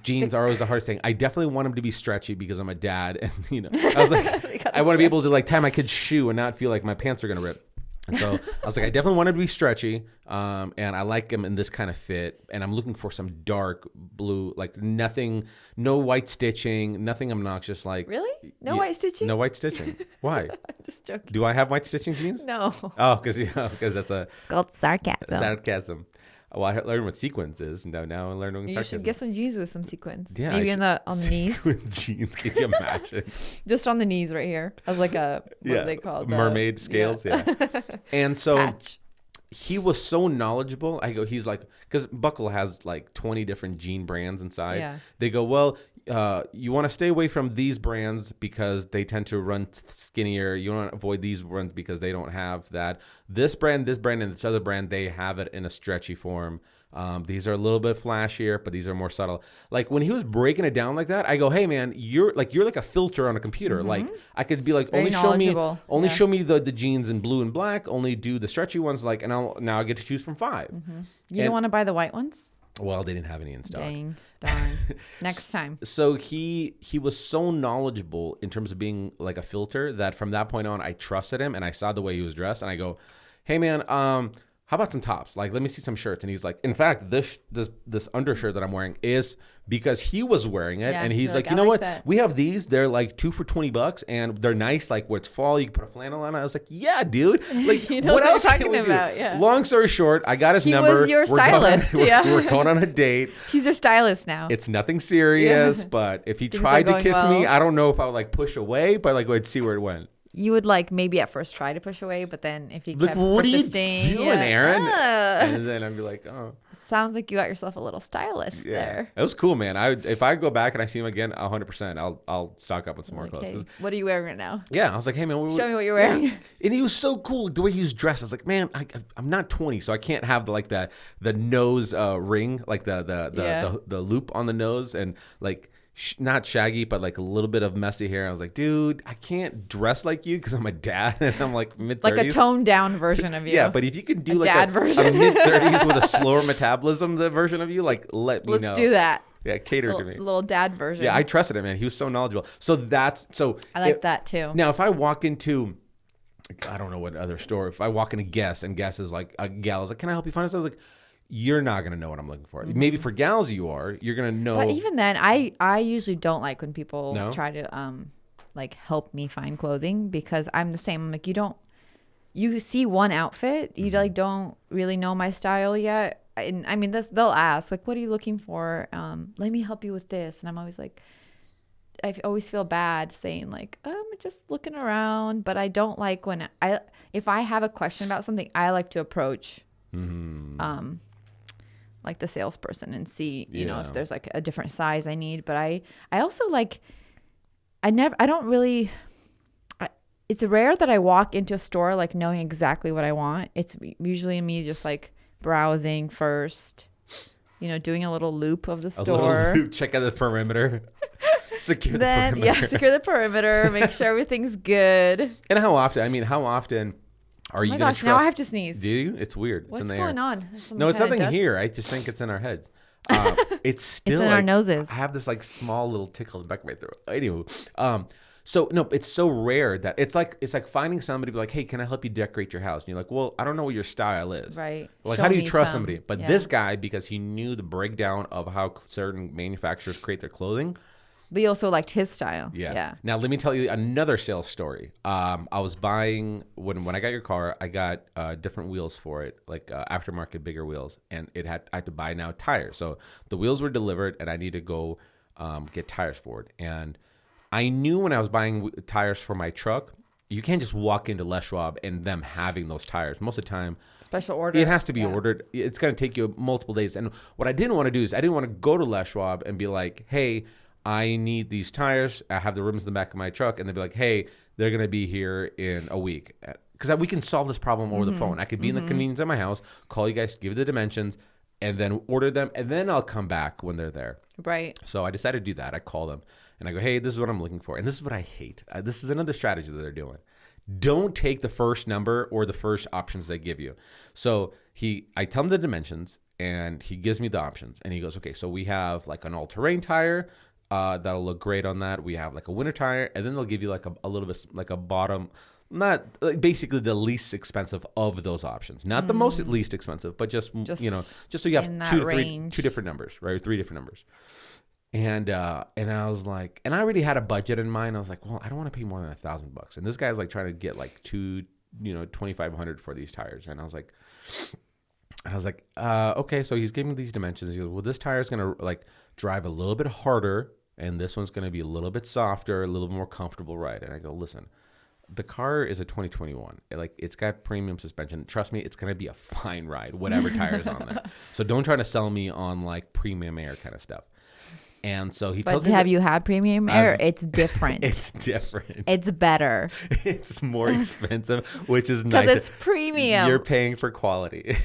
Jeans are always the hardest thing. I definitely want them to be stretchy because I'm a dad. And, I was like, I want to be able to like tie my kid's shoe and not feel like my pants are going to rip. And so I was like, I definitely want it to be stretchy. And I like them in this kind of fit. And I'm looking for some dark blue, like nothing, no white stitching, nothing obnoxious. Like, really? No white stitching? No white stitching. Why? I'm just joking. Do I have white stitching jeans? No. Oh, because that's a... It's called sarcasm. Sarcasm. Well, I learned what sequins is. Now I learned what sarcasm. You should get some jeans with some sequins. Yeah, maybe on the knees. Jeans, could you imagine? Just on the knees right here, as like a what are they called? Mermaid scales. Yeah. And so Patch. he was so knowledgeable. He's like, because Buckle has like 20 different jean brands inside. Yeah. They go, well, you want to stay away from these brands because they tend to run skinnier. You want to avoid these ones because they don't have that. This brand, and this other brand, they have it in a stretchy form. These are a little bit flashier, but these are more subtle. Like when he was breaking it down like that, I go, "Hey man, you're like a filter on a computer. Like I could be like, Very only show me the jeans in blue and black. Only do the stretchy ones. Like, and now I get to choose from 5. You don't want to buy the white ones? Well, they didn't have any in stock. Dang, darn. Next time. So he was so knowledgeable in terms of being like a filter that from that point on, I trusted him and I saw the way he was dressed and I go, "Hey man, how about some tops? Like, let me see some shirts." And he's like, in fact, this undershirt that I'm wearing is because he was wearing it. Yeah, and he's like, I you know like what? that. We have these. They're like 2 for $20 and they're nice. Like where it's fall, you can put a flannel on it. I was like, yeah, dude. Like, He knows what what else you're can we talking about, yeah. Long story short, I got his He number. was your stylist, We're going on a date. He's your stylist now. It's nothing serious, but if he Things tried are to going kiss me, well. I don't know if I would like push away, but like I'd see where it went. You would like maybe at first try to push away, but then if he Like, kept what are you persisting, doing, Aaron? And then I'd be like, oh. Sounds like you got yourself a little stylist there. It was cool, man. If I go back and I see him again, 100%, I'll stock up on some more clothes. Okay. What are you wearing right now? Yeah, I was like, hey man, Show me what you're wearing. Yeah. And he was so cool the way he was dressed. I was like, man, I'm not 20, so I can't have the nose ring, like the loop on the nose, and like not shaggy, but like a little bit of messy hair. I was like, dude, I can't dress like you because I'm a dad and I'm like mid-30s. Like a toned down version of you. Yeah, but if you could do a like dad version. a mid-30s with a slower metabolism, the version of you, like let me know. Let's do that. Yeah, cater to me. Little dad version. Yeah, I trusted him, man. He was so knowledgeable. I like that too. Now, if I walk into, I don't know what other store, if I walk into Guess and Guess is like, a gal is like, can I help you find this? I was like, you're not going to know what I'm looking for. Maybe for gals you are. You're going to know. But even then, I usually don't like when people No? try to like help me find clothing because I'm the same. I'm like, you see one outfit, you like don't really know my style yet. and I mean, they'll ask like, what are you looking for? Let me help you with this. And I'm always like, I always feel bad saying like, I'm just looking around, but I don't like when if I have a question about something, I like to approach, like the salesperson and see, you know, if there's like a different size I need. But I also like, it's rare that I walk into a store like knowing exactly what I want. It's usually me just like browsing first, you know, doing a little loop of the store. Check out the perimeter. Secure the perimeter. Yeah, secure the perimeter. Make sure everything's good. And how often are you going to trust? Now I have to sneeze. Do you? It's weird. What's it's in the going air. on? No, it's nothing here. I just think it's in our heads. It's still it's in our noses. I have this like small little tickle in the back of my throat. Anywho, so no, it's so rare that it's like finding somebody be like, hey, can I help you decorate your house? And you're like, well, I don't know what your style is. Right. Like, how do you trust somebody? But this guy, because he knew the breakdown of how certain manufacturers create their clothing. But you also liked his style. Yeah. Now let me tell you another sales story. I was buying when I got your car, I got different wheels for it, like aftermarket bigger wheels, and I had to buy now tires. So the wheels were delivered, and I need to go get tires for it. And I knew when I was buying tires for my truck, you can't just walk into Les Schwab and them having those tires. Most of the time, special order. It has to be ordered. It's going to take you multiple days. And what I didn't want to do is I didn't want to go to Les Schwab and be like, hey, I need these tires. I have the rims in the back of my truck. And they'd be like, hey, they're going to be here in a week. Because we can solve this problem over the phone. I could be in the convenience of my house, call you guys, give you the dimensions, and then order them. And then I'll come back when they're there. Right. So I decided to do that. I call them and I go, hey, this is what I'm looking for. And this is what I hate. This is another strategy that they're doing. Don't take the first number or the first options they give you. So I tell him the dimensions and he gives me the options. And he goes, okay, so we have like an all-terrain tire. That'll look great on that. We have like a winter tire, and then they'll give you like a little bit like a bottom, not like basically the least expensive of those options, not the most least expensive, but just you know, just so you have two different numbers, right, or three different numbers. And I was like, and I already had a budget in mind. I was like, well, I don't want to pay more than $1,000. And this guy's like trying to get like $2,500 for these tires, and I was like, okay. So he's giving me these dimensions. He goes, well, this tire is gonna like drive a little bit harder, and this one's gonna be a little bit softer, a little more comfortable ride. And I go, listen, the car is a 2021. It's got premium suspension. Trust me, it's gonna be a fine ride, whatever tire is on there. So don't try to sell me on like premium air kind of stuff. And so he tells me, have you had premium air? It's different. It's different. It's better. It's more expensive, which is nice. Because it's premium. You're paying for quality.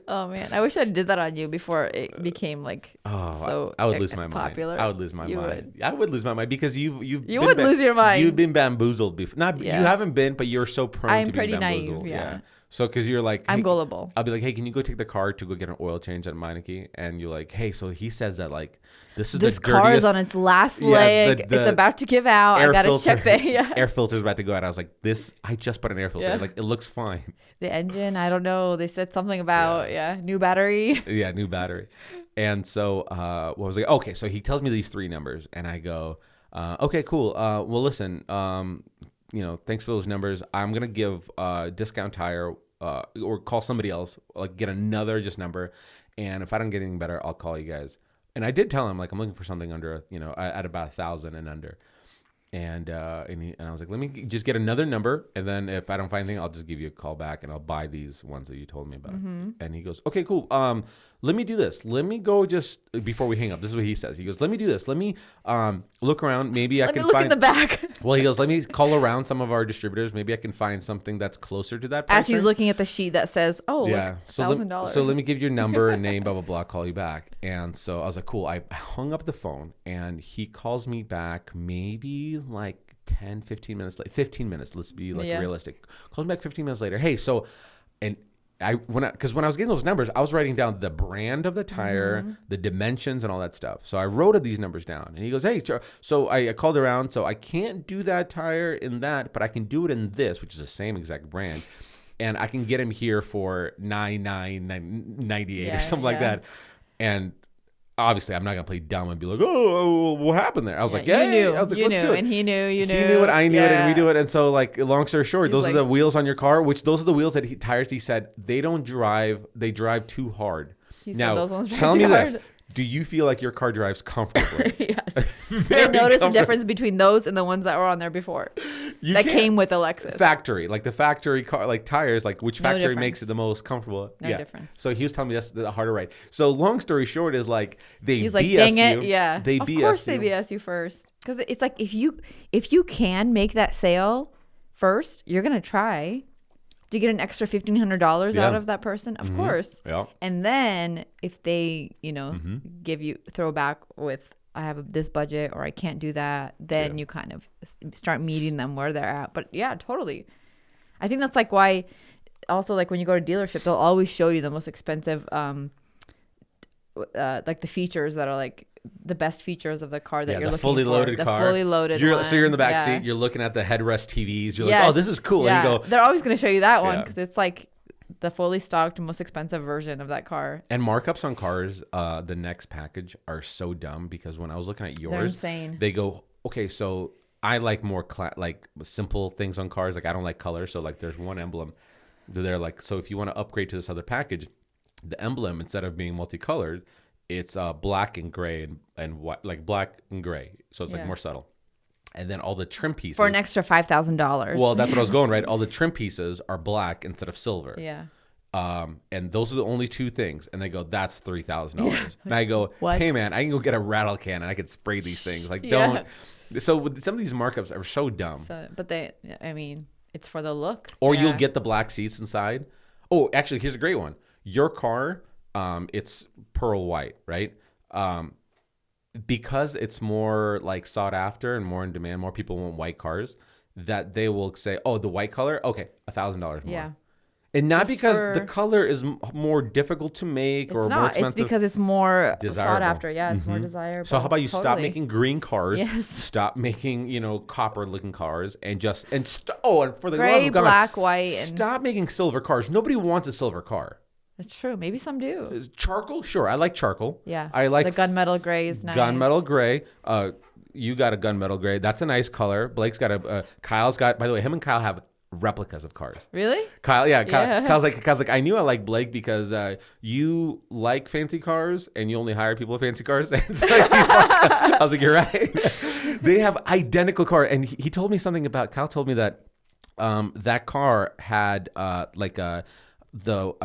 Oh man, I wish I did that on you before it became like I would lose my popular. mind. I would lose my mind. I would lose my mind because you would lose your mind. You've been bamboozled before. You haven't been, but you're so prone to being bamboozled. I'm pretty naive. Yeah. So, because you're like, I'm gullible. I'll be like, hey, can you go take the car to go get an oil change at Meineke? And you're like, hey, so he says that like this car is on its last leg. It's about to give out. I gotta check the air filter's about to go out. I was like, I just put an air filter. Like, it looks fine. The engine, I don't know. They said something about new battery. Yeah, new battery. And so what was it? Okay, so he tells me these three numbers, and I go, okay, cool. Well, listen, thanks for those numbers. I'm gonna give Discount Tire or call somebody else, like get another just number, and if I don't get anything better, I'll call you guys. And I did tell him like I'm looking for something under, at about 1,000 and under. And I was like, let me just get another number, and then if I don't find anything, I'll just give you a call back, and I'll buy these ones that you told me about. And he goes, okay, cool. Let me do this. Let me go just before we hang up. This is what he says. He goes, let me do this. Let me look around. Maybe I can look in the back. Well, he goes, let me call around some of our distributors. Maybe I can find something that's closer to that price. As he's looking at the sheet that says, $1,000. So let me give you your number and name, blah, blah, blah, call you back. And so I was like, cool. I hung up the phone, and he calls me back maybe like 10, 15 minutes later. 15 minutes. Let's be realistic. Calls me back 15 minutes later. Hey, so, and because when I was getting those numbers, I was writing down the brand of the tire, the dimensions, and all that stuff. So I wrote these numbers down, and he goes, "Hey," so I called around. So I can't do that tire in that, but I can do it in this, which is the same exact brand, and I can get him here for $9,998 or something like that. And obviously, I'm not gonna play dumb and be like, "Oh, what happened there?" I was like, "Yeah, you knew, I was like, you let's knew, do it." And he knew, He knew it, I knew it, and we do it. And so, like, long story short, those are the wheels on your car. Which those are the wheels that tires. He said they don't drive; they drive too hard. He Now, said those ones drive tell too me hard. this. Do you feel like your car drives comfortably? Yes. Very I noticed the comfortable. difference between those and the ones that were on there before. You That can't- came with the Lexus. Factory, like the factory car, like tires, like which No factory makes difference. it the most comfortable? No difference. So he was telling me that's the harder ride. So long story short is like they He's BS like, dang you. it, yeah. They of BS course you. they BS you first, because it's like if you can make that sale first, you're gonna try to get an extra $1,500 Yeah. out of that person, of course. Yeah. And then if they, give you throw back with I have this budget or I can't do that, then you kind of start meeting them where they're at. But yeah, totally. I think that's like why also like when you go to dealership, they'll always show you the most expensive like the features that are like the best features of the car that you're the looking fully for. loaded The car. fully loaded So you're in the back yeah. seat. You're looking at the headrest TVs. You're Yes. like, oh, this is cool. Yeah. And you go. They're always going to show you that one Yeah. because it's like the fully stocked, most expensive version of that car. And markups on cars, the next package are so dumb because when I was looking at They're yours, insane. they go, okay, so I like more like simple things on cars. Like I don't like color. So like there's one emblem. They're like, so if you want to upgrade to this other package, the emblem, instead of being multicolored, it's black and gray and white, like black and gray. So it's like more subtle. And then all the trim pieces. For an extra $5,000. Well, that's what I was going, right? All the trim pieces are black instead of silver. Yeah. And those are the only two things. And they go, that's $3,000. And I go, What? hey, man, I can go get a rattle can and I could spray these things. Like, Yeah. don't. So with some of these markups are so dumb. But I mean, it's for the look. Or Yeah. you'll get the black seats inside. Oh, actually, here's a great one. Your car, it's pearl white, right? Because it's more like sought after and more in demand, more people want white cars, that they will say, oh, the white color, okay, $1,000 more. Yeah. And not Just because for- the color is more difficult to make or It's more not. expensive. It's because it's more Desirable. sought after. Yeah, it's more desirable. So how about you stop Totally. making green cars? Yes. Stop making copper looking cars and and for the love Gray, of God, black, white, and stop making silver cars. Nobody wants a silver car. it's true. Maybe some do. Is charcoal? Sure, I like charcoal. Yeah. I like the gunmetal gray is nice. gunmetal gray. You got a gunmetal gray. That's a nice color. Blake's got Kyle's got. By the way, him and Kyle have replicas of cars. Really? Kyle, yeah, Yeah. Kyle's like, I knew I liked Blake because you like fancy cars and you only hire people with fancy cars. And so he's like, I was like, you're right. They have identical car, and he told me something about. Kyle told me that that car had a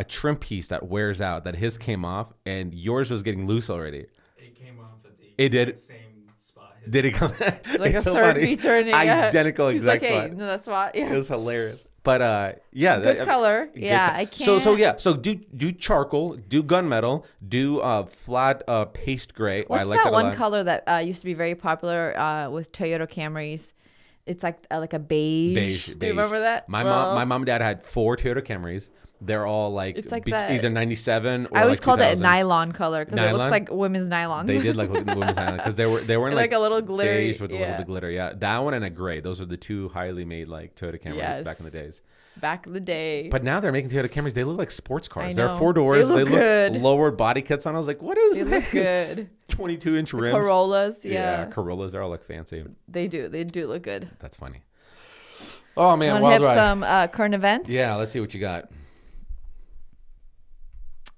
trim piece that wears out. That his came off, and yours was getting loose already. It came off at the It did. same spot. Did it come? Like It's a so third funny. feature in it. Yeah. Identical He's exact like, hey, spot. no, that's what. Yeah. It was hilarious. But yeah, Good color. good Yeah, co- I can't. So do charcoal, do gunmetal, do flat paste gray. What's I like that that a one lot. color that used to be very popular with Toyota Camrys? It's like a beige. Do you remember that? My Ugh. mom and dad had 4 Toyota Camrys. They're all like, It's like that- either 97 or I always like called it a 2000. nylon color because it looks Nylon? like women's nylons. They did like looking at the women's island because they were in like a little glittery, beige with a little yeah. bit of glitter. Yeah, that one and a gray. Those are the two highly made like Toyota Camrys Yes. back in the days. Back in the day. But now they're making Toyota Camrys. They look like sports cars. I They're know. 4 doors. They look good. lowered body kits on. I was like, what is They this? look good. 22-inch rims. Corollas, yeah. Corollas. They all look fancy. They do. They do look good. That's funny. Oh man, Want to wild hit ride. some current events? Yeah, let's see what you got.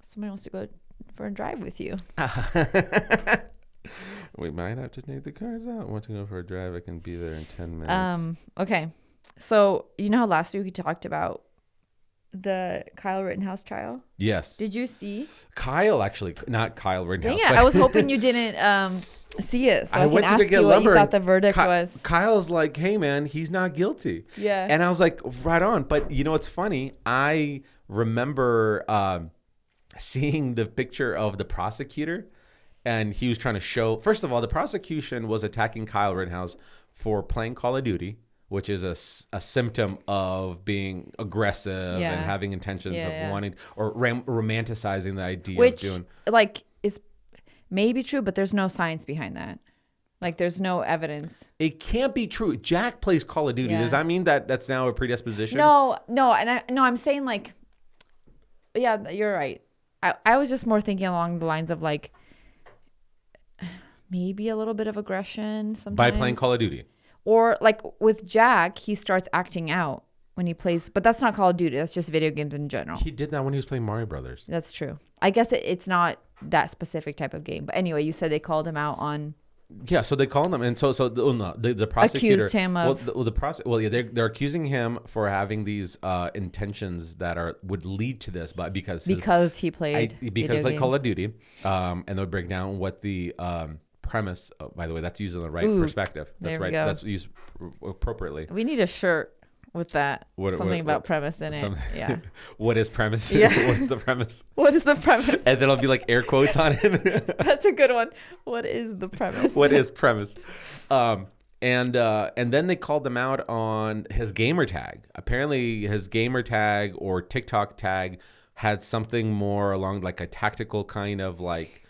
Somebody wants to go for a drive with you. We might have to take the cars out. Want to go for a drive? I can be there in 10 minutes. Okay. So you know how last week we talked about the Kyle Rittenhouse trial? Yes. Did you see? Kyle actually, not Kyle Rittenhouse. Dang it! but I was hoping you didn't see it, so I, can went to ask go get you what lumber. you thought the verdict was. Kyle's like, hey man, he's not guilty. Yeah. And I was like, right on. But you know what's funny? I remember seeing the picture of the prosecutor, and he was trying to show. First of all, the prosecution was attacking Kyle Rittenhouse for playing Call of Duty, which is a symptom of being aggressive Yeah. and having intentions Yeah, of yeah. wanting or romanticizing the idea Which of doing. like is maybe true, but there's no science behind that. Like there's no evidence. It can't be true. Jack plays Call of Duty. Yeah. Does that mean that that's now a predisposition? No, and I'm saying like, yeah, you're right. I was just more thinking along the lines of like maybe a little bit of aggression sometimes By playing Call of Duty. or like with Jack, he starts acting out when he plays, but that's not Call of Duty. That's just video games in general. He did that when he was playing Mario Brothers. That's true. I guess it's not that specific type of game. But anyway, you said they called him out on. Yeah, so they called him, and the prosecutor Accused him of. they're accusing him for having these intentions that would lead to this, but because he played video games. Call of Duty, and they'll break down what the premise. Oh, by the way, that's used in the right perspective. That's right. That's used appropriately. We need a shirt with that. Something about premise in it. Yeah. What is premise? Yeah. What is the premise? What is the premise? And then it'll be like air quotes on it. That's a good one. What is the premise? What is premise? And then they called him out on his gamer tag. Apparently his gamer tag or TikTok tag had something more along like a tactical kind of like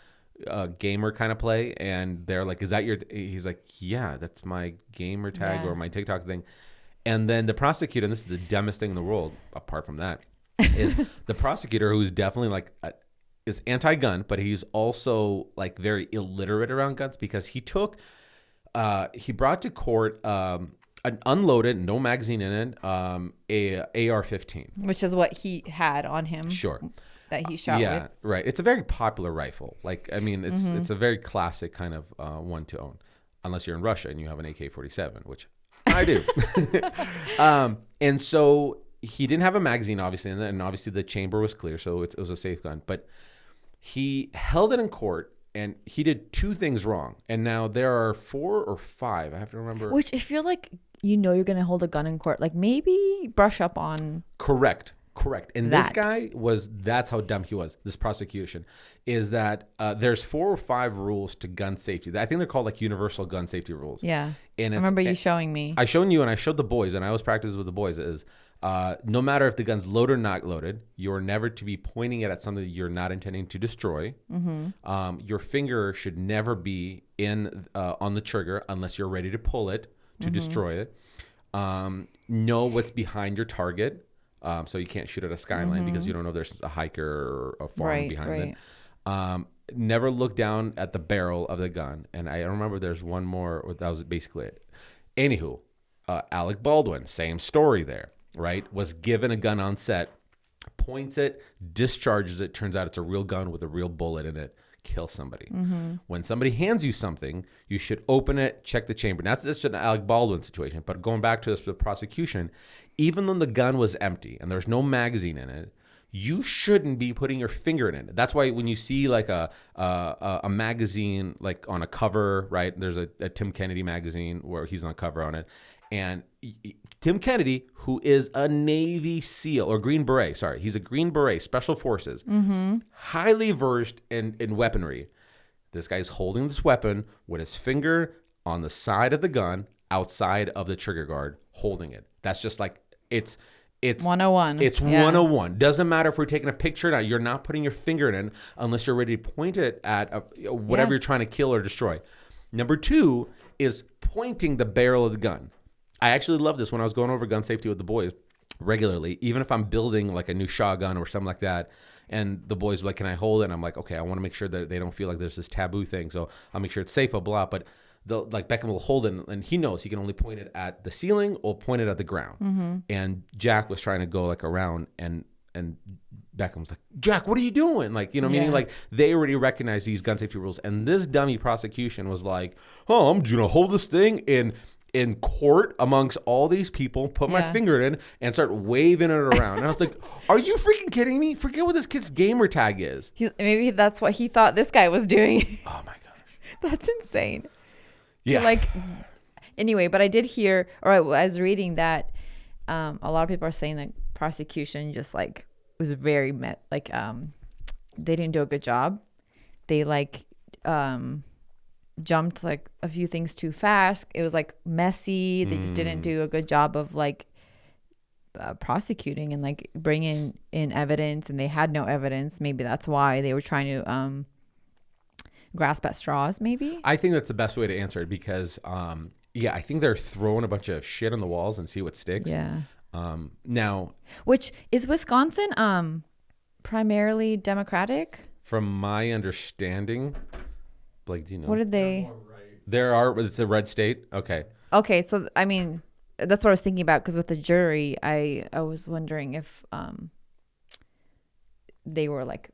gamer kind of play. And they're like, is that your, he's like, yeah, that's my gamer tag or my TikTok thing. And then the prosecutor, and this is the dumbest thing in the world, apart from that, is the prosecutor, who's definitely like is anti-gun, but he's also like very illiterate around guns, because he brought to court an unloaded, no magazine in it, a AR-15, which is what he had on him. Sure. That he shot with. Yeah, right. It's a very popular rifle. Like, I mean, it's a very classic kind of one to own, unless you're in Russia and you have an AK-47, which I do. And so he didn't have a magazine, obviously, and obviously the chamber was clear, so it was a safe gun. But he held it in court, and he did two things wrong. And now there are 4 or 5. I have to remember. Which I feel like you're going to hold a gun in court. Like maybe brush up on. Correct. And that. This guy that's how dumb he was. This prosecution is that there's 4 or 5 rules to gun safety. I think they're called like universal gun safety rules. Yeah. And I remember you showing me. I showed you, and I showed the boys, and I always practice with the boys, is no matter if the gun's loaded or not loaded, you're never to be pointing it at something that you're not intending to destroy. Mm-hmm. Your finger should never be on the trigger unless you're ready to pull it to destroy it. Know what's behind your target. So you can't shoot at a skyline because you don't know if there's a hiker or a farm behind it. Never look down at the barrel of the gun. And I remember there's one more. That was basically it. Anywho, Alec Baldwin, same story there, right? Was given a gun on set, points it, discharges it. Turns out it's a real gun with a real bullet in it. Kill somebody. When somebody hands you something, you should open it, check the chamber. That's just an Alec Baldwin situation. But going back to this with prosecution, even though the gun was empty and there's no magazine in it, you shouldn't be putting your finger in it. That's why when you see like a magazine like on a cover, right? There's a Tim Kennedy magazine where he's on a cover on it. And Tim Kennedy, who is a Navy SEAL or Green Beret, sorry, he's a Green Beret, Special Forces, highly versed in weaponry. This guy's holding this weapon with his finger on the side of the gun, outside of the trigger guard, holding it. That's just like, it's 101. It's 101. Doesn't matter if we're taking a picture now. You're not putting your finger in it unless you're ready to point it at whatever you're trying to kill or destroy. Number 2 is pointing the barrel of the gun. I actually love this when I was going over gun safety with the boys regularly, even if I'm building like a new shotgun or something like that. And the boys were like, can I hold it? And I'm like, okay, I want to make sure that they don't feel like there's this taboo thing. So I'll make sure it's safe, blah, blah. But like Beckham will hold it, and he knows he can only point it at the ceiling or point it at the ground. And Jack was trying to go like around, and Beckham's like, Jack, what are you doing? Like, meaning like they already recognize these gun safety rules. And this dummy prosecution was like, oh, I'm going to hold this thing in court amongst all these people, put my finger in and start waving it around. And I was like, are you freaking kidding me? Forget what this kid's gamer tag is. Maybe that's what he thought this guy was doing. Oh my gosh. That's insane. Yeah. Anyway, but I did hear, or I was reading that a lot of people are saying that prosecution just like was very they didn't do a good job. They jumped like a few things too fast. It was like messy. They just didn't do a good job of prosecuting and like bringing in evidence, and they had no evidence. Maybe that's why they were trying to grasp at straws. Maybe I think that's the best way to answer it, because I think they're throwing a bunch of shit on the walls and see what sticks. Now, which is Wisconsin primarily Democratic, from my understanding. Blake, do you know? What did they? It's a red state. Okay. So I mean, that's what I was thinking about, because with the jury, I was wondering if they were like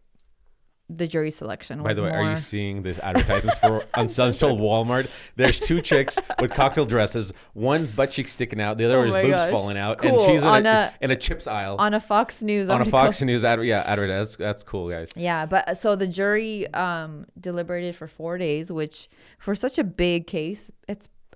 the jury selection was By the way, more. are you seeing this advertisements for on Central Walmart? There's 2 chicks with cocktail dresses, one butt cheek sticking out, the other Oh is my boobs gosh. falling out, Cool. and she's On in a chips aisle on a Fox News on a article. Fox News ad. Yeah, advert. That's cool, guys. Yeah, but so the jury deliberated for 4 days, which for such a big case,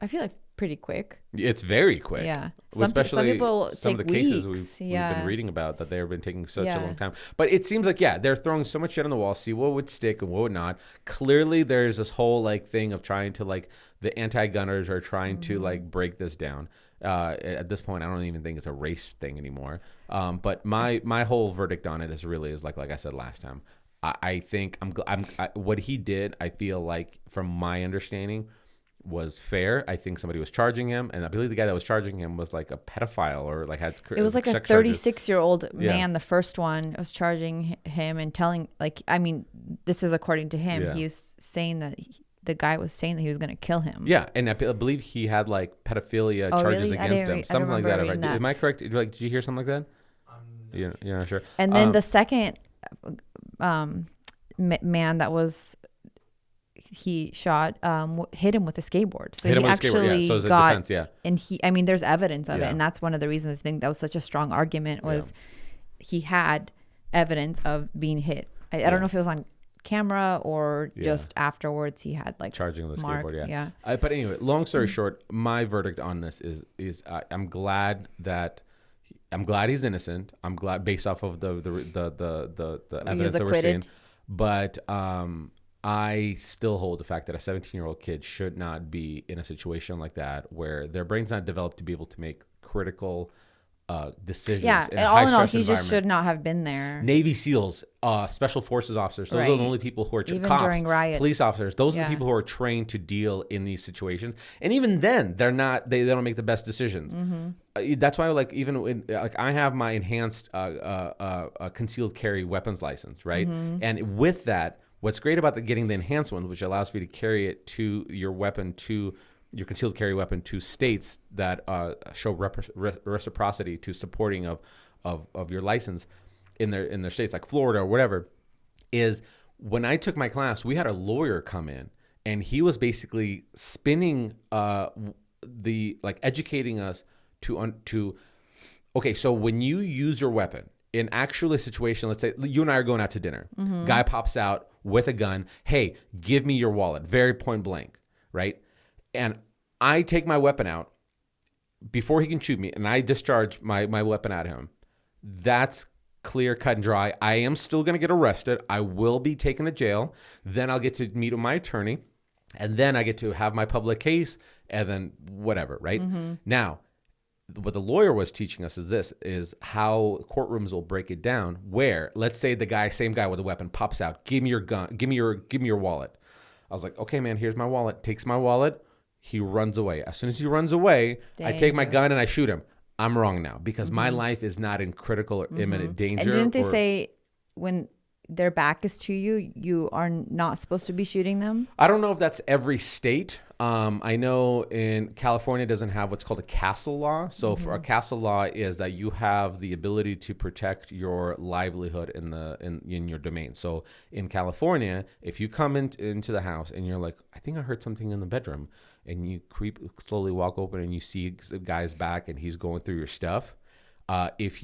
I feel like pretty quick. It's very quick. Yeah. Especially some people some take of the cases weeks. we've Yeah. been reading about that they've been taking such a Yeah. long time. But it seems like, they're throwing so much shit on the wall, see what would stick and what would not. Clearly, there's this whole like thing of trying to like the anti-gunners are trying to like break this down. At this point, I don't even think it's a race thing anymore. But my whole verdict on it is like I said last time. I think what he did, I feel like from my understanding, was fair. I think somebody was charging him, and I believe the guy that was charging him was like a pedophile or like had. It was like a sex charges. 36-year-old man. The first one was charging him and telling, like, I mean, this is according to him. Yeah. He was saying that the guy was saying that he was going to kill him. Yeah, and I believe he had like pedophilia charges really? against him, something like that. reading that. Am I correct? Did you hear something like that? Yeah, sure. And then the second man that was he shot hit him with a skateboard. So Hit he him with a skateboard, actually so it was a got defense, yeah. And I mean, there's evidence of Yeah. it, and that's one of the reasons I think that was such a strong argument was he had evidence of being hit. I don't know if it was on camera or just afterwards he had like Charging the mark. skateboard, Yeah. But anyway, long story short, my verdict on this is I'm glad he's innocent. I'm glad based off of the evidence that we're seeing. But I still hold the fact that a 17-year-old kid should not be in a situation like that where their brain's not developed to be able to make critical decisions. Yeah, in and a all in all, high-stress he just environment. should not have been there. Navy SEALs, special forces officers, those are Right. the only people who are Even cops, during riots. police officers. Those are Yeah. the people who are trained to deal in these situations. And even then, they're not. They don't make the best decisions. That's why, like, even when, like, I have my enhanced concealed carry weapons license, right? And with that, what's great about getting the enhanced one, which allows for you to carry it to your weapon to your concealed carry weapon to states that show reciprocity to supporting of your license in their states, like Florida or whatever, is when I took my class, we had a lawyer come in and he was basically spinning educating us to okay, so when you use your weapon in actually a situation, let's say you and I are going out to dinner, guy pops out with a gun, hey, give me your wallet, very point blank, right? And I take my weapon out before he can shoot me, and I discharge my weapon at him. That's clear, cut, and dry. I am still going to get arrested. I will be taken to jail. Then I'll get to meet with my attorney, and then I get to have my public case, and then whatever, right? Now, what the lawyer was teaching us is how courtrooms will break it down, where, let's say same guy with a weapon pops out, give me your gun, give me your wallet. I was like, okay, man, here's my wallet. Takes my wallet. He runs away. As soon as he runs away, I take my gun and I shoot him. I'm wrong now because my life is not in critical or imminent danger. And didn't they say when their back is to you, you are not supposed to be shooting them? I don't know if that's every state. I know in California it doesn't have what's called a castle law. So for a castle law is that you have the ability to protect your livelihood in your domain. So in California, if you come into the house and you're like, I think I heard something in the bedroom, and you slowly walk open and you see the guy's back and he's going through your stuff. If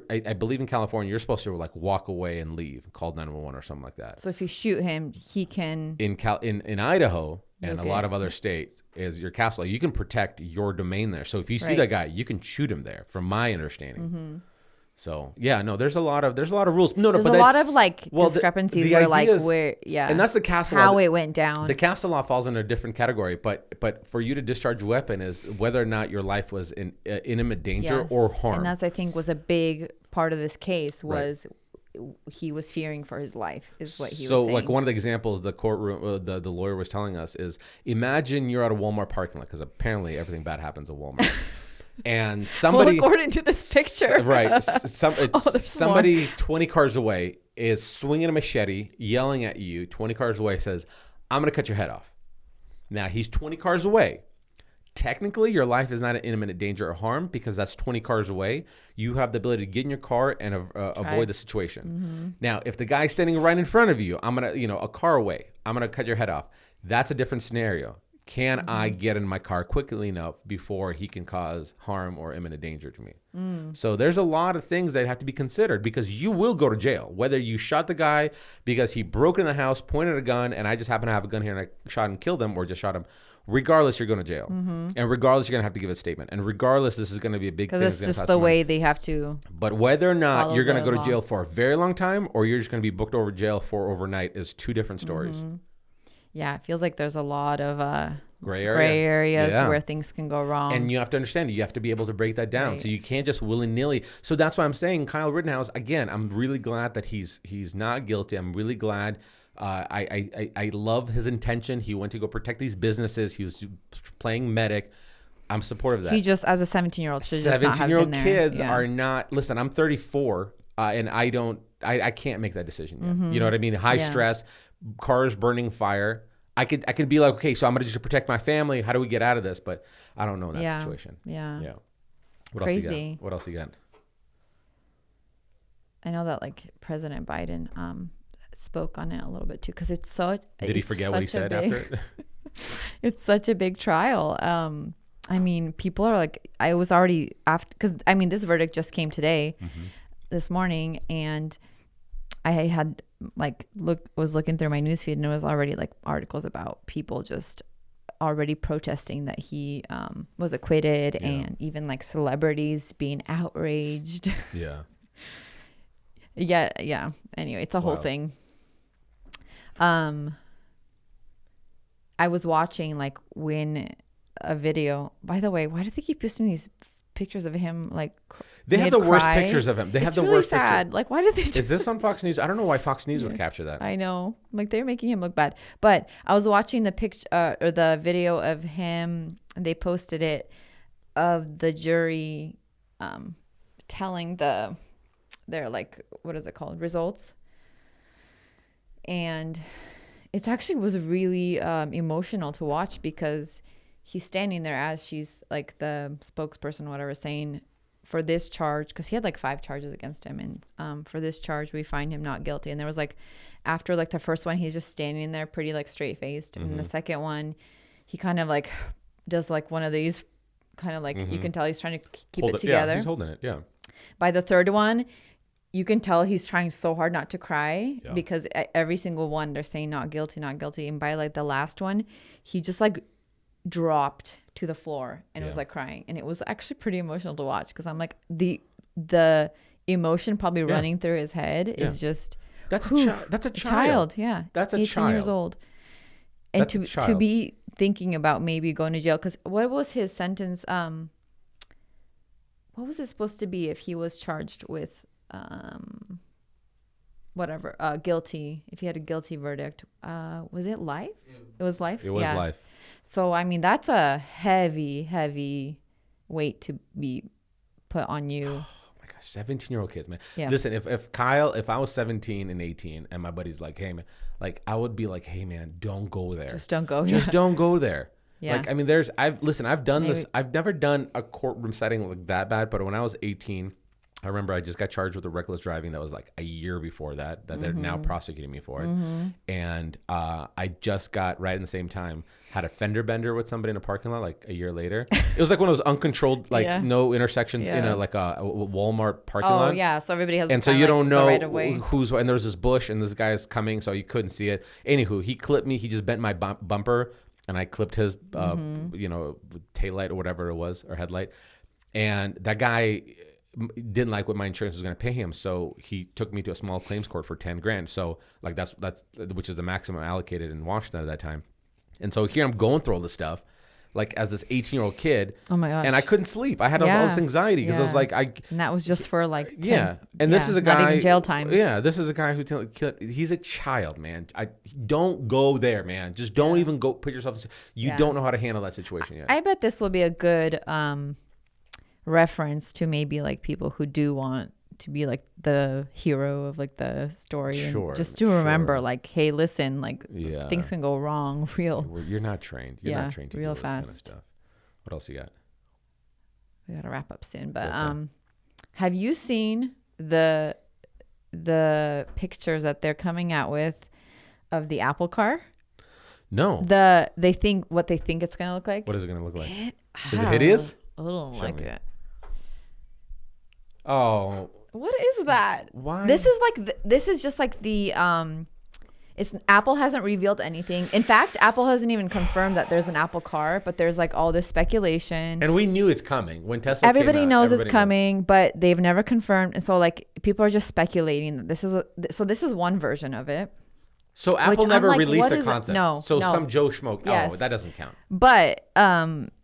I believe in California, you're supposed to like walk away and leave, call 911 or something like that. So if you shoot him, he can. In Idaho and Okay. a lot of other states is your castle. You can protect your domain there. So if you see Right. that guy, you can shoot him there. From my understanding. So yeah, no, there's a lot of rules. No, There's but a lot of like well, discrepancies the where like idea is- where and that's the castle how law. it went down. The castle law falls in a different category, but for you to discharge a weapon is whether or not your life was in imminent danger Yes. or harm. And that's I think was a big part of this case Right. was he was fearing for his life is what he was So saying. like one of the examples the courtroom the lawyer was telling us is imagine you're at a Walmart parking lot because apparently everything bad happens at Walmart. And somebody, well, according to this picture, right? there's Somebody 20 cars away is swinging a machete, yelling at you. 20 cars away says, "I'm going to cut your head off." Now he's 20 cars away. technically your life is not in imminent danger or harm because that's 20 cars away. You have the ability to get in your car and avoid the situation. Now, if the guy's standing right in front of you, I'm going to, a car away, I'm going to cut your head off. That's a different scenario. Can I get in my car quickly enough before he can cause harm or imminent danger to me? So there's a lot of things that have to be considered because you will go to jail. Whether you shot the guy because he broke in the house, pointed a gun, and I just happen to have a gun here and I shot and killed him, or just shot him. Regardless, you're going to jail. And regardless, you're going to have to give a statement. And regardless, this is going to be a big thing. Because it's just the way they have to. But whether or not you're going to go to jail for a very long time or you're just going to be booked over jail for overnight is two different stories. Yeah, it feels like there's a lot of gray areas where things can go wrong. And you have to understand, you have to be able to break that down. Right. So you can't just willy-nilly. So that's why I'm saying Kyle Rittenhouse, again, I'm really glad that he's not guilty. I'm really glad. I love his intention. He went to go protect these businesses. He was playing medic. I'm supportive of that. He just, as a 17-year-old, should just not have been there. 17-year-old kids are not, listen, I'm 34 and I can't make that decision yet. You know what I mean? High stress, cars burning fire. I could be like, okay, so I'm going to just protect my family. How do we get out of this? But I don't know in that situation. Yeah. What Crazy. What else you got? I know that like President Biden spoke on it a little bit too, because it's so. Did he forget what he said after it? It's such a big trial. I mean, people are like, I was already after, because I mean, this verdict just came today, this morning, and I had was looking through my newsfeed, and it was already like articles about people just already protesting that he was acquitted, and even like celebrities being outraged. Yeah. Anyway, it's a whole thing. I was watching like when a video. By the way, why do they keep posting these pictures of him like? They have the worst pictures of him. They have the worst sad. Like, why did they? Is this on Fox News? I don't know why Fox News would capture that. I know, like they're making him look bad. But I was watching the picture or the video of him. And they posted it of the jury telling their like, what is it called, results, and it's actually was really emotional to watch because he's standing there as she's like the spokesperson, whatever, saying, for this charge, because he had like 5 charges against him, and for this charge we find him not guilty. And there was like, after like the first one, he's just standing there pretty like straight faced, and the second one he kind of like does like one of these kind of like, you can tell he's trying to keep it together. He's holding it. By the third one, you can tell he's trying so hard not to cry, because every single one they're saying not guilty, and by like the last one, he just like dropped to the floor and was like crying, and it was actually pretty emotional to watch, because I'm like, the emotion probably running through his head is just that's a child. That's a child. That's a 18 child. Years old, and that's to be thinking about maybe going to jail, because what was his sentence? What was it supposed to be if he was charged with guilty? If he had a guilty verdict, was it life? It was life. It was life. So, I mean, that's a heavy weight to be put on you. Oh my gosh, 17-year-old kids, man. Yeah. Listen, if I was 17 and 18 and my buddy's like, hey, man, like I would be like, hey, man, don't go there. Just don't go. Just don't go there. Yeah. Like, I mean, I've done this. I've never done a courtroom setting like that bad, but when I was 18, I remember I just got charged with a reckless driving that was like a year before that they're now prosecuting me for it. And I just got, right in the same time, had a fender bender with somebody in a parking lot like a year later. It was like one of those uncontrolled, like no intersections in a Walmart parking lot. Oh, yeah. So everybody has, and so you don't know who's, and there's this bush and this guy's coming, so you couldn't see it. Anywho, he clipped me. He just bent my bumper, and I clipped his, taillight or whatever it was, or headlight. And that guy didn't like what my insurance was going to pay him, so he took me to a small claims court for $10,000. So like that's which is the maximum allocated in Washington at that time. And so here I'm going through all this stuff, like as this 18-year-old kid. Oh my gosh! And I couldn't sleep. I had all this anxiety because I was like, and that was just for like 10, this is a guy, not even jail time. Yeah, this is a guy he's a child, man. Don't go there, man. Just don't even go put yourself. You don't know how to handle that situation yet. I bet this will be a good reference to maybe like people who do want to be like the hero of like the story, and just to remember like, hey, listen, like things can go wrong you're not trained. You're not trained to real do fast. This kind of stuff. What else you got? We got to wrap up soon, but Okay. have you seen the pictures that they're coming out with of the Apple car? No. They think what they think it's going to look like. What is it going to look like? Is it hideous? I don't Show like me. it. Oh, What is that? why? This is like this is just like the it's Apple hasn't revealed anything. In fact, Apple hasn't even confirmed that there's an Apple car, but there's like all this speculation. And we knew it's coming when Tesla. Everybody came out, knows everybody it's coming, but they've never confirmed. And so like people are just speculating that this is one version of it. So Apple I'm never like, released what a is it? concept. No, So no. some Joe Schmo. Yes. Oh, that doesn't count. But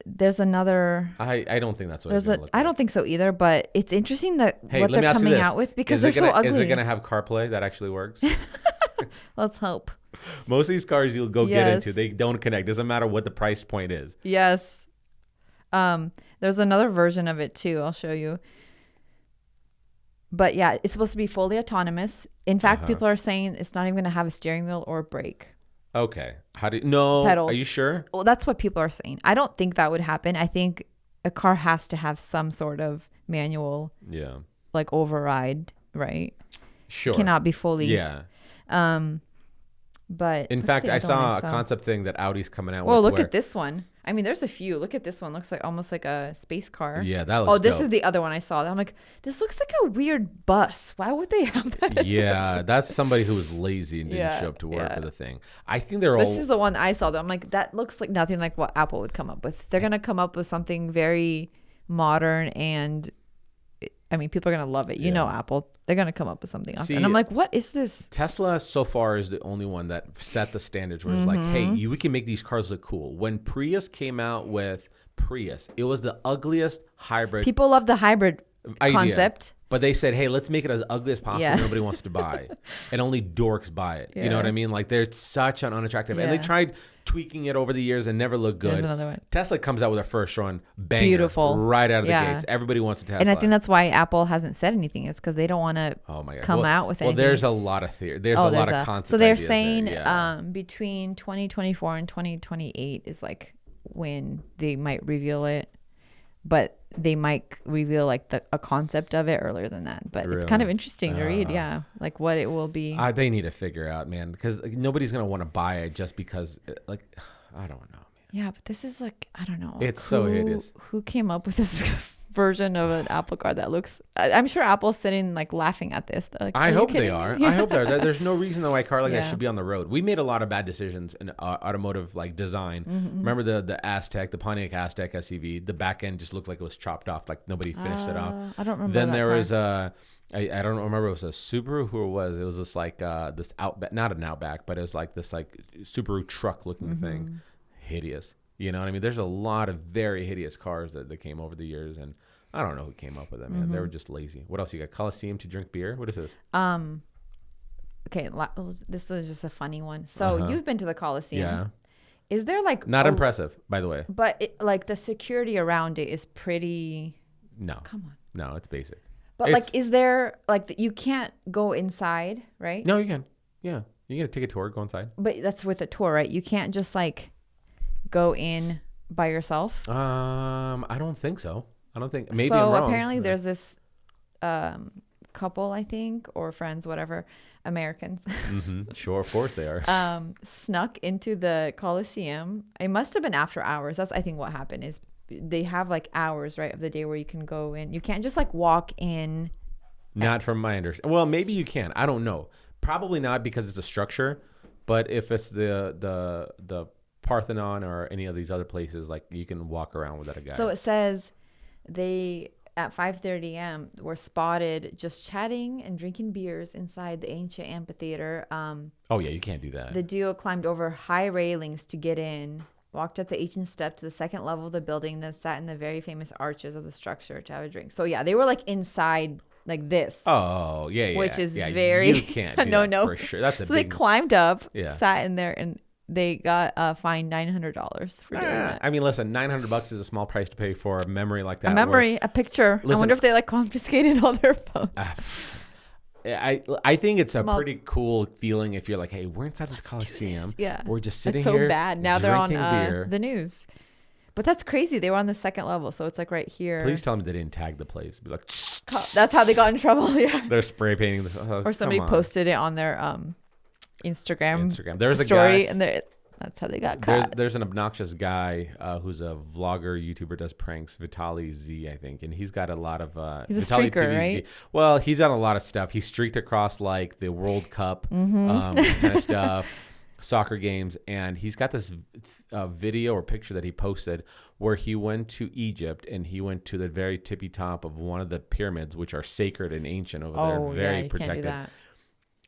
there's another. I don't think that's what it's There's going to look I like. don't think so either. But it's interesting that Hey, what let me they're ask you coming this. out with because Is they're it gonna, so ugly. Is it going to have CarPlay that actually works? Let's hope. Most of these cars you'll go get Yes. into, they don't connect. Doesn't matter what the price point is. Yes. There's another version of it too. I'll show you. But yeah, it's supposed to be fully autonomous. In fact, people are saying it's not even going to have a steering wheel or a brake. Okay. How do you, no? Pedals. Are you sure? Well, that's what people are saying. I don't think that would happen. I think a car has to have some sort of manual Yeah. like override, right? Sure. Cannot be fully. Yeah. But In what's fact, the I other one saw a concept thing that Audi's coming out Well, with. look where- at this one. I mean, there's a few. Look at this one. Looks like almost like a space car. Yeah, that looks Oh, this dope. is the other one I saw. I'm like, this looks like a weird bus. Why would they have that? as Yeah, the- that's somebody who was lazy and didn't Yeah, show up to work yeah. with a thing. I think they're all. This is the one I saw. Though. I'm like, that looks like nothing like what Apple would come up with. They're gonna come up with something very modern, and I mean, people are gonna love it. You Yeah. know, Apple. They're gonna come up with something else. See, And I'm like, what is this? Tesla so far is the only one that set the standards where it's like, hey, Mm-hmm. we can make these cars look cool. When Prius came out with Prius, it was the ugliest hybrid People love the hybrid idea. concept. But they said, hey, let's make it as ugly as possible. Yeah. Nobody wants to buy it. And only dorks buy it. You know Yeah. what I mean? Like, they're such an unattractive. And they Yeah. tried tweaking it over the years and never looked There's good. another one. Tesla comes out with their first run. Banger, Beautiful. right out of the Yeah. gates. Everybody wants a Tesla. And I think that's why Apple hasn't said anything. Is because they don't want to oh my God. come out with anything. Well, there's a lot of theory. There's a lot of concept So they're ideas there, saying yeah. between 2024 and 2028 is like when they might reveal it, but they might reveal like a concept of it earlier than that. But it's kind of Really? interesting to read, yeah, like what it will be. They need to figure out, man, because nobody's gonna want to buy it just because, like, I don't know, man. Yeah, but this is like I don't know. It's so hideous. Who came up with this version of an Apple car that looks? I'm sure Apple's sitting like laughing at this. They're like, I "Are you hope they kidding are. me?" I hope they're. There's no reason why a car like that Yeah. should be on the road. We made a lot of bad decisions in automotive like design. Mm-hmm. Remember the Aztec, the Pontiac Aztec SUV? The back end just looked like it was chopped off, like nobody finished it off. I don't remember. Then that there car. was I don't remember, it was a Subaru. Who it was? It was just like this Outback, not an Outback, but it was like this like Subaru truck looking Mm-hmm. thing. Hideous. You know what I mean? There's a lot of very hideous cars that came over the years, and I don't know who came up with them, man. They Mm-hmm. were just lazy. What else you got? Coliseum to drink beer? What is this? Okay, this is just a funny one. So you've been to the Coliseum. Yeah. Is there like Not impressive, by the way. But like the security around it is pretty. No. Come on. No, it's basic. But It's- like, is there like you can't go inside, right? No, you can. Yeah. You get a ticket tour, go inside. But that's with a tour, right? You can't just like go in by yourself. I don't think so. I don't think. Maybe so I'm wrong. apparently but- there's this couple, I think, or friends, whatever, Americans, Mhm. Sure, of course they are. snuck into the Coliseum. It must have been after hours. That's I think what happened is they have like hours, right, of the day where you can go in. You can't just like walk in. Not from my understanding. Well, maybe you can. I don't know. Probably not because it's a structure. But if it's the Parthenon or any of these other places, like you can walk around without a guide. So it says they at 5:30 a.m. were spotted just chatting and drinking beers inside the ancient amphitheater. oh yeah, you can't do that. The duo climbed over high railings to get in, walked up the ancient step to the second level of the building, then sat in the very famous arches of the structure to have a drink. So yeah, they were like inside like this. Oh yeah, Which is yeah, very you can't do that no. for sure. That's a So they big. climbed up, Yeah. sat in there, and they got fined $900 for doing that. I mean, listen, $900 is a small price to pay for a memory like that. A where- memory, a picture. I Listen- wonder if they like confiscated all their phones. I think it's a Small- pretty cool feeling if you're like, hey, we're inside this Coliseum. Yeah. We're just sitting It's so here. bad. Now they're on drinking beer. the news. But that's crazy. They were on the second level, so it's like right here. Please tell me they didn't tag the place. Be like, That's how they got in trouble. Yeah. they're spray painting. Or somebody posted it on their Instagram. There's a story, guy, and that's how they got caught. there's an obnoxious guy who's a vlogger, YouTuber, does pranks. Vitaly Z, I think, and he's got a lot of. He's a Vitaly streaker, TVZ. right? Well, he's done a lot of stuff. He streaked across like the World Cup kind of stuff, soccer games, and he's got this video or picture that he posted where he went to Egypt and he went to the very tippy top of one of the pyramids, which are sacred and ancient over there, very you protected. can't do that.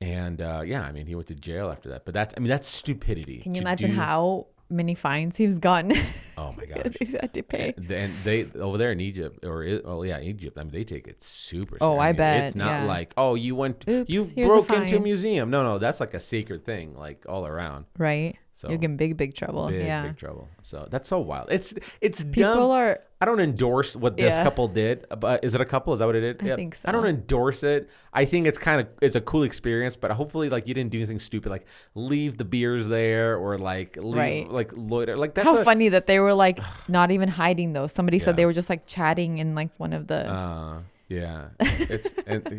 And I mean, he went to jail after that. But that's stupidity. Can you imagine how many fines he's gotten? Oh my gosh, he's had to pay. And they over there in Egypt, Egypt. I mean, they take it super. Oh, serious. I mean, bet, it's not yeah. like you Oops, you here's a broke into a fine. museum. No, that's like a sacred thing, like all around. Right. So You'll get in big trouble. big trouble. So that's so wild. It's People dumb. are. I don't endorse what this couple did, but is it a couple? Is that what it is? I think so. I don't endorse it. I think it's a cool experience, but hopefully like you didn't do anything stupid, like leave the beers there or like leave, Right. like loiter. Like that's How funny that they were like not even hiding those. Somebody said Yeah. they were just like chatting in like one of the. Yeah,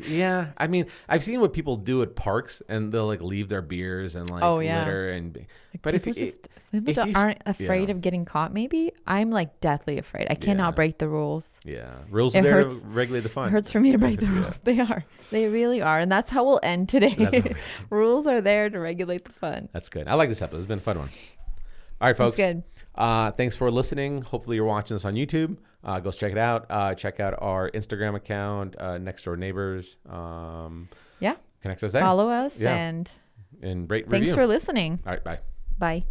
yeah. I mean, I've seen what people do at parks, and they'll like leave their beers and like litter and. But if people aren't afraid of getting caught, maybe I'm like deathly afraid. I cannot break the rules. Yeah, rules It are there hurts- to regulate the fun. It hurts for me to break the rules. They are. They really are, and that's how we'll end today. Rules are there to regulate the fun. That's good. I like this episode. It's been a fun one. All right, folks. That's good. Thanks for listening. Hopefully you're watching this on YouTube. Go check it out. Check out our Instagram account, Next Door Neighbors. Yeah. Connect us there. Follow us Yeah. and And rate, thanks review. for listening. All right, bye. Bye.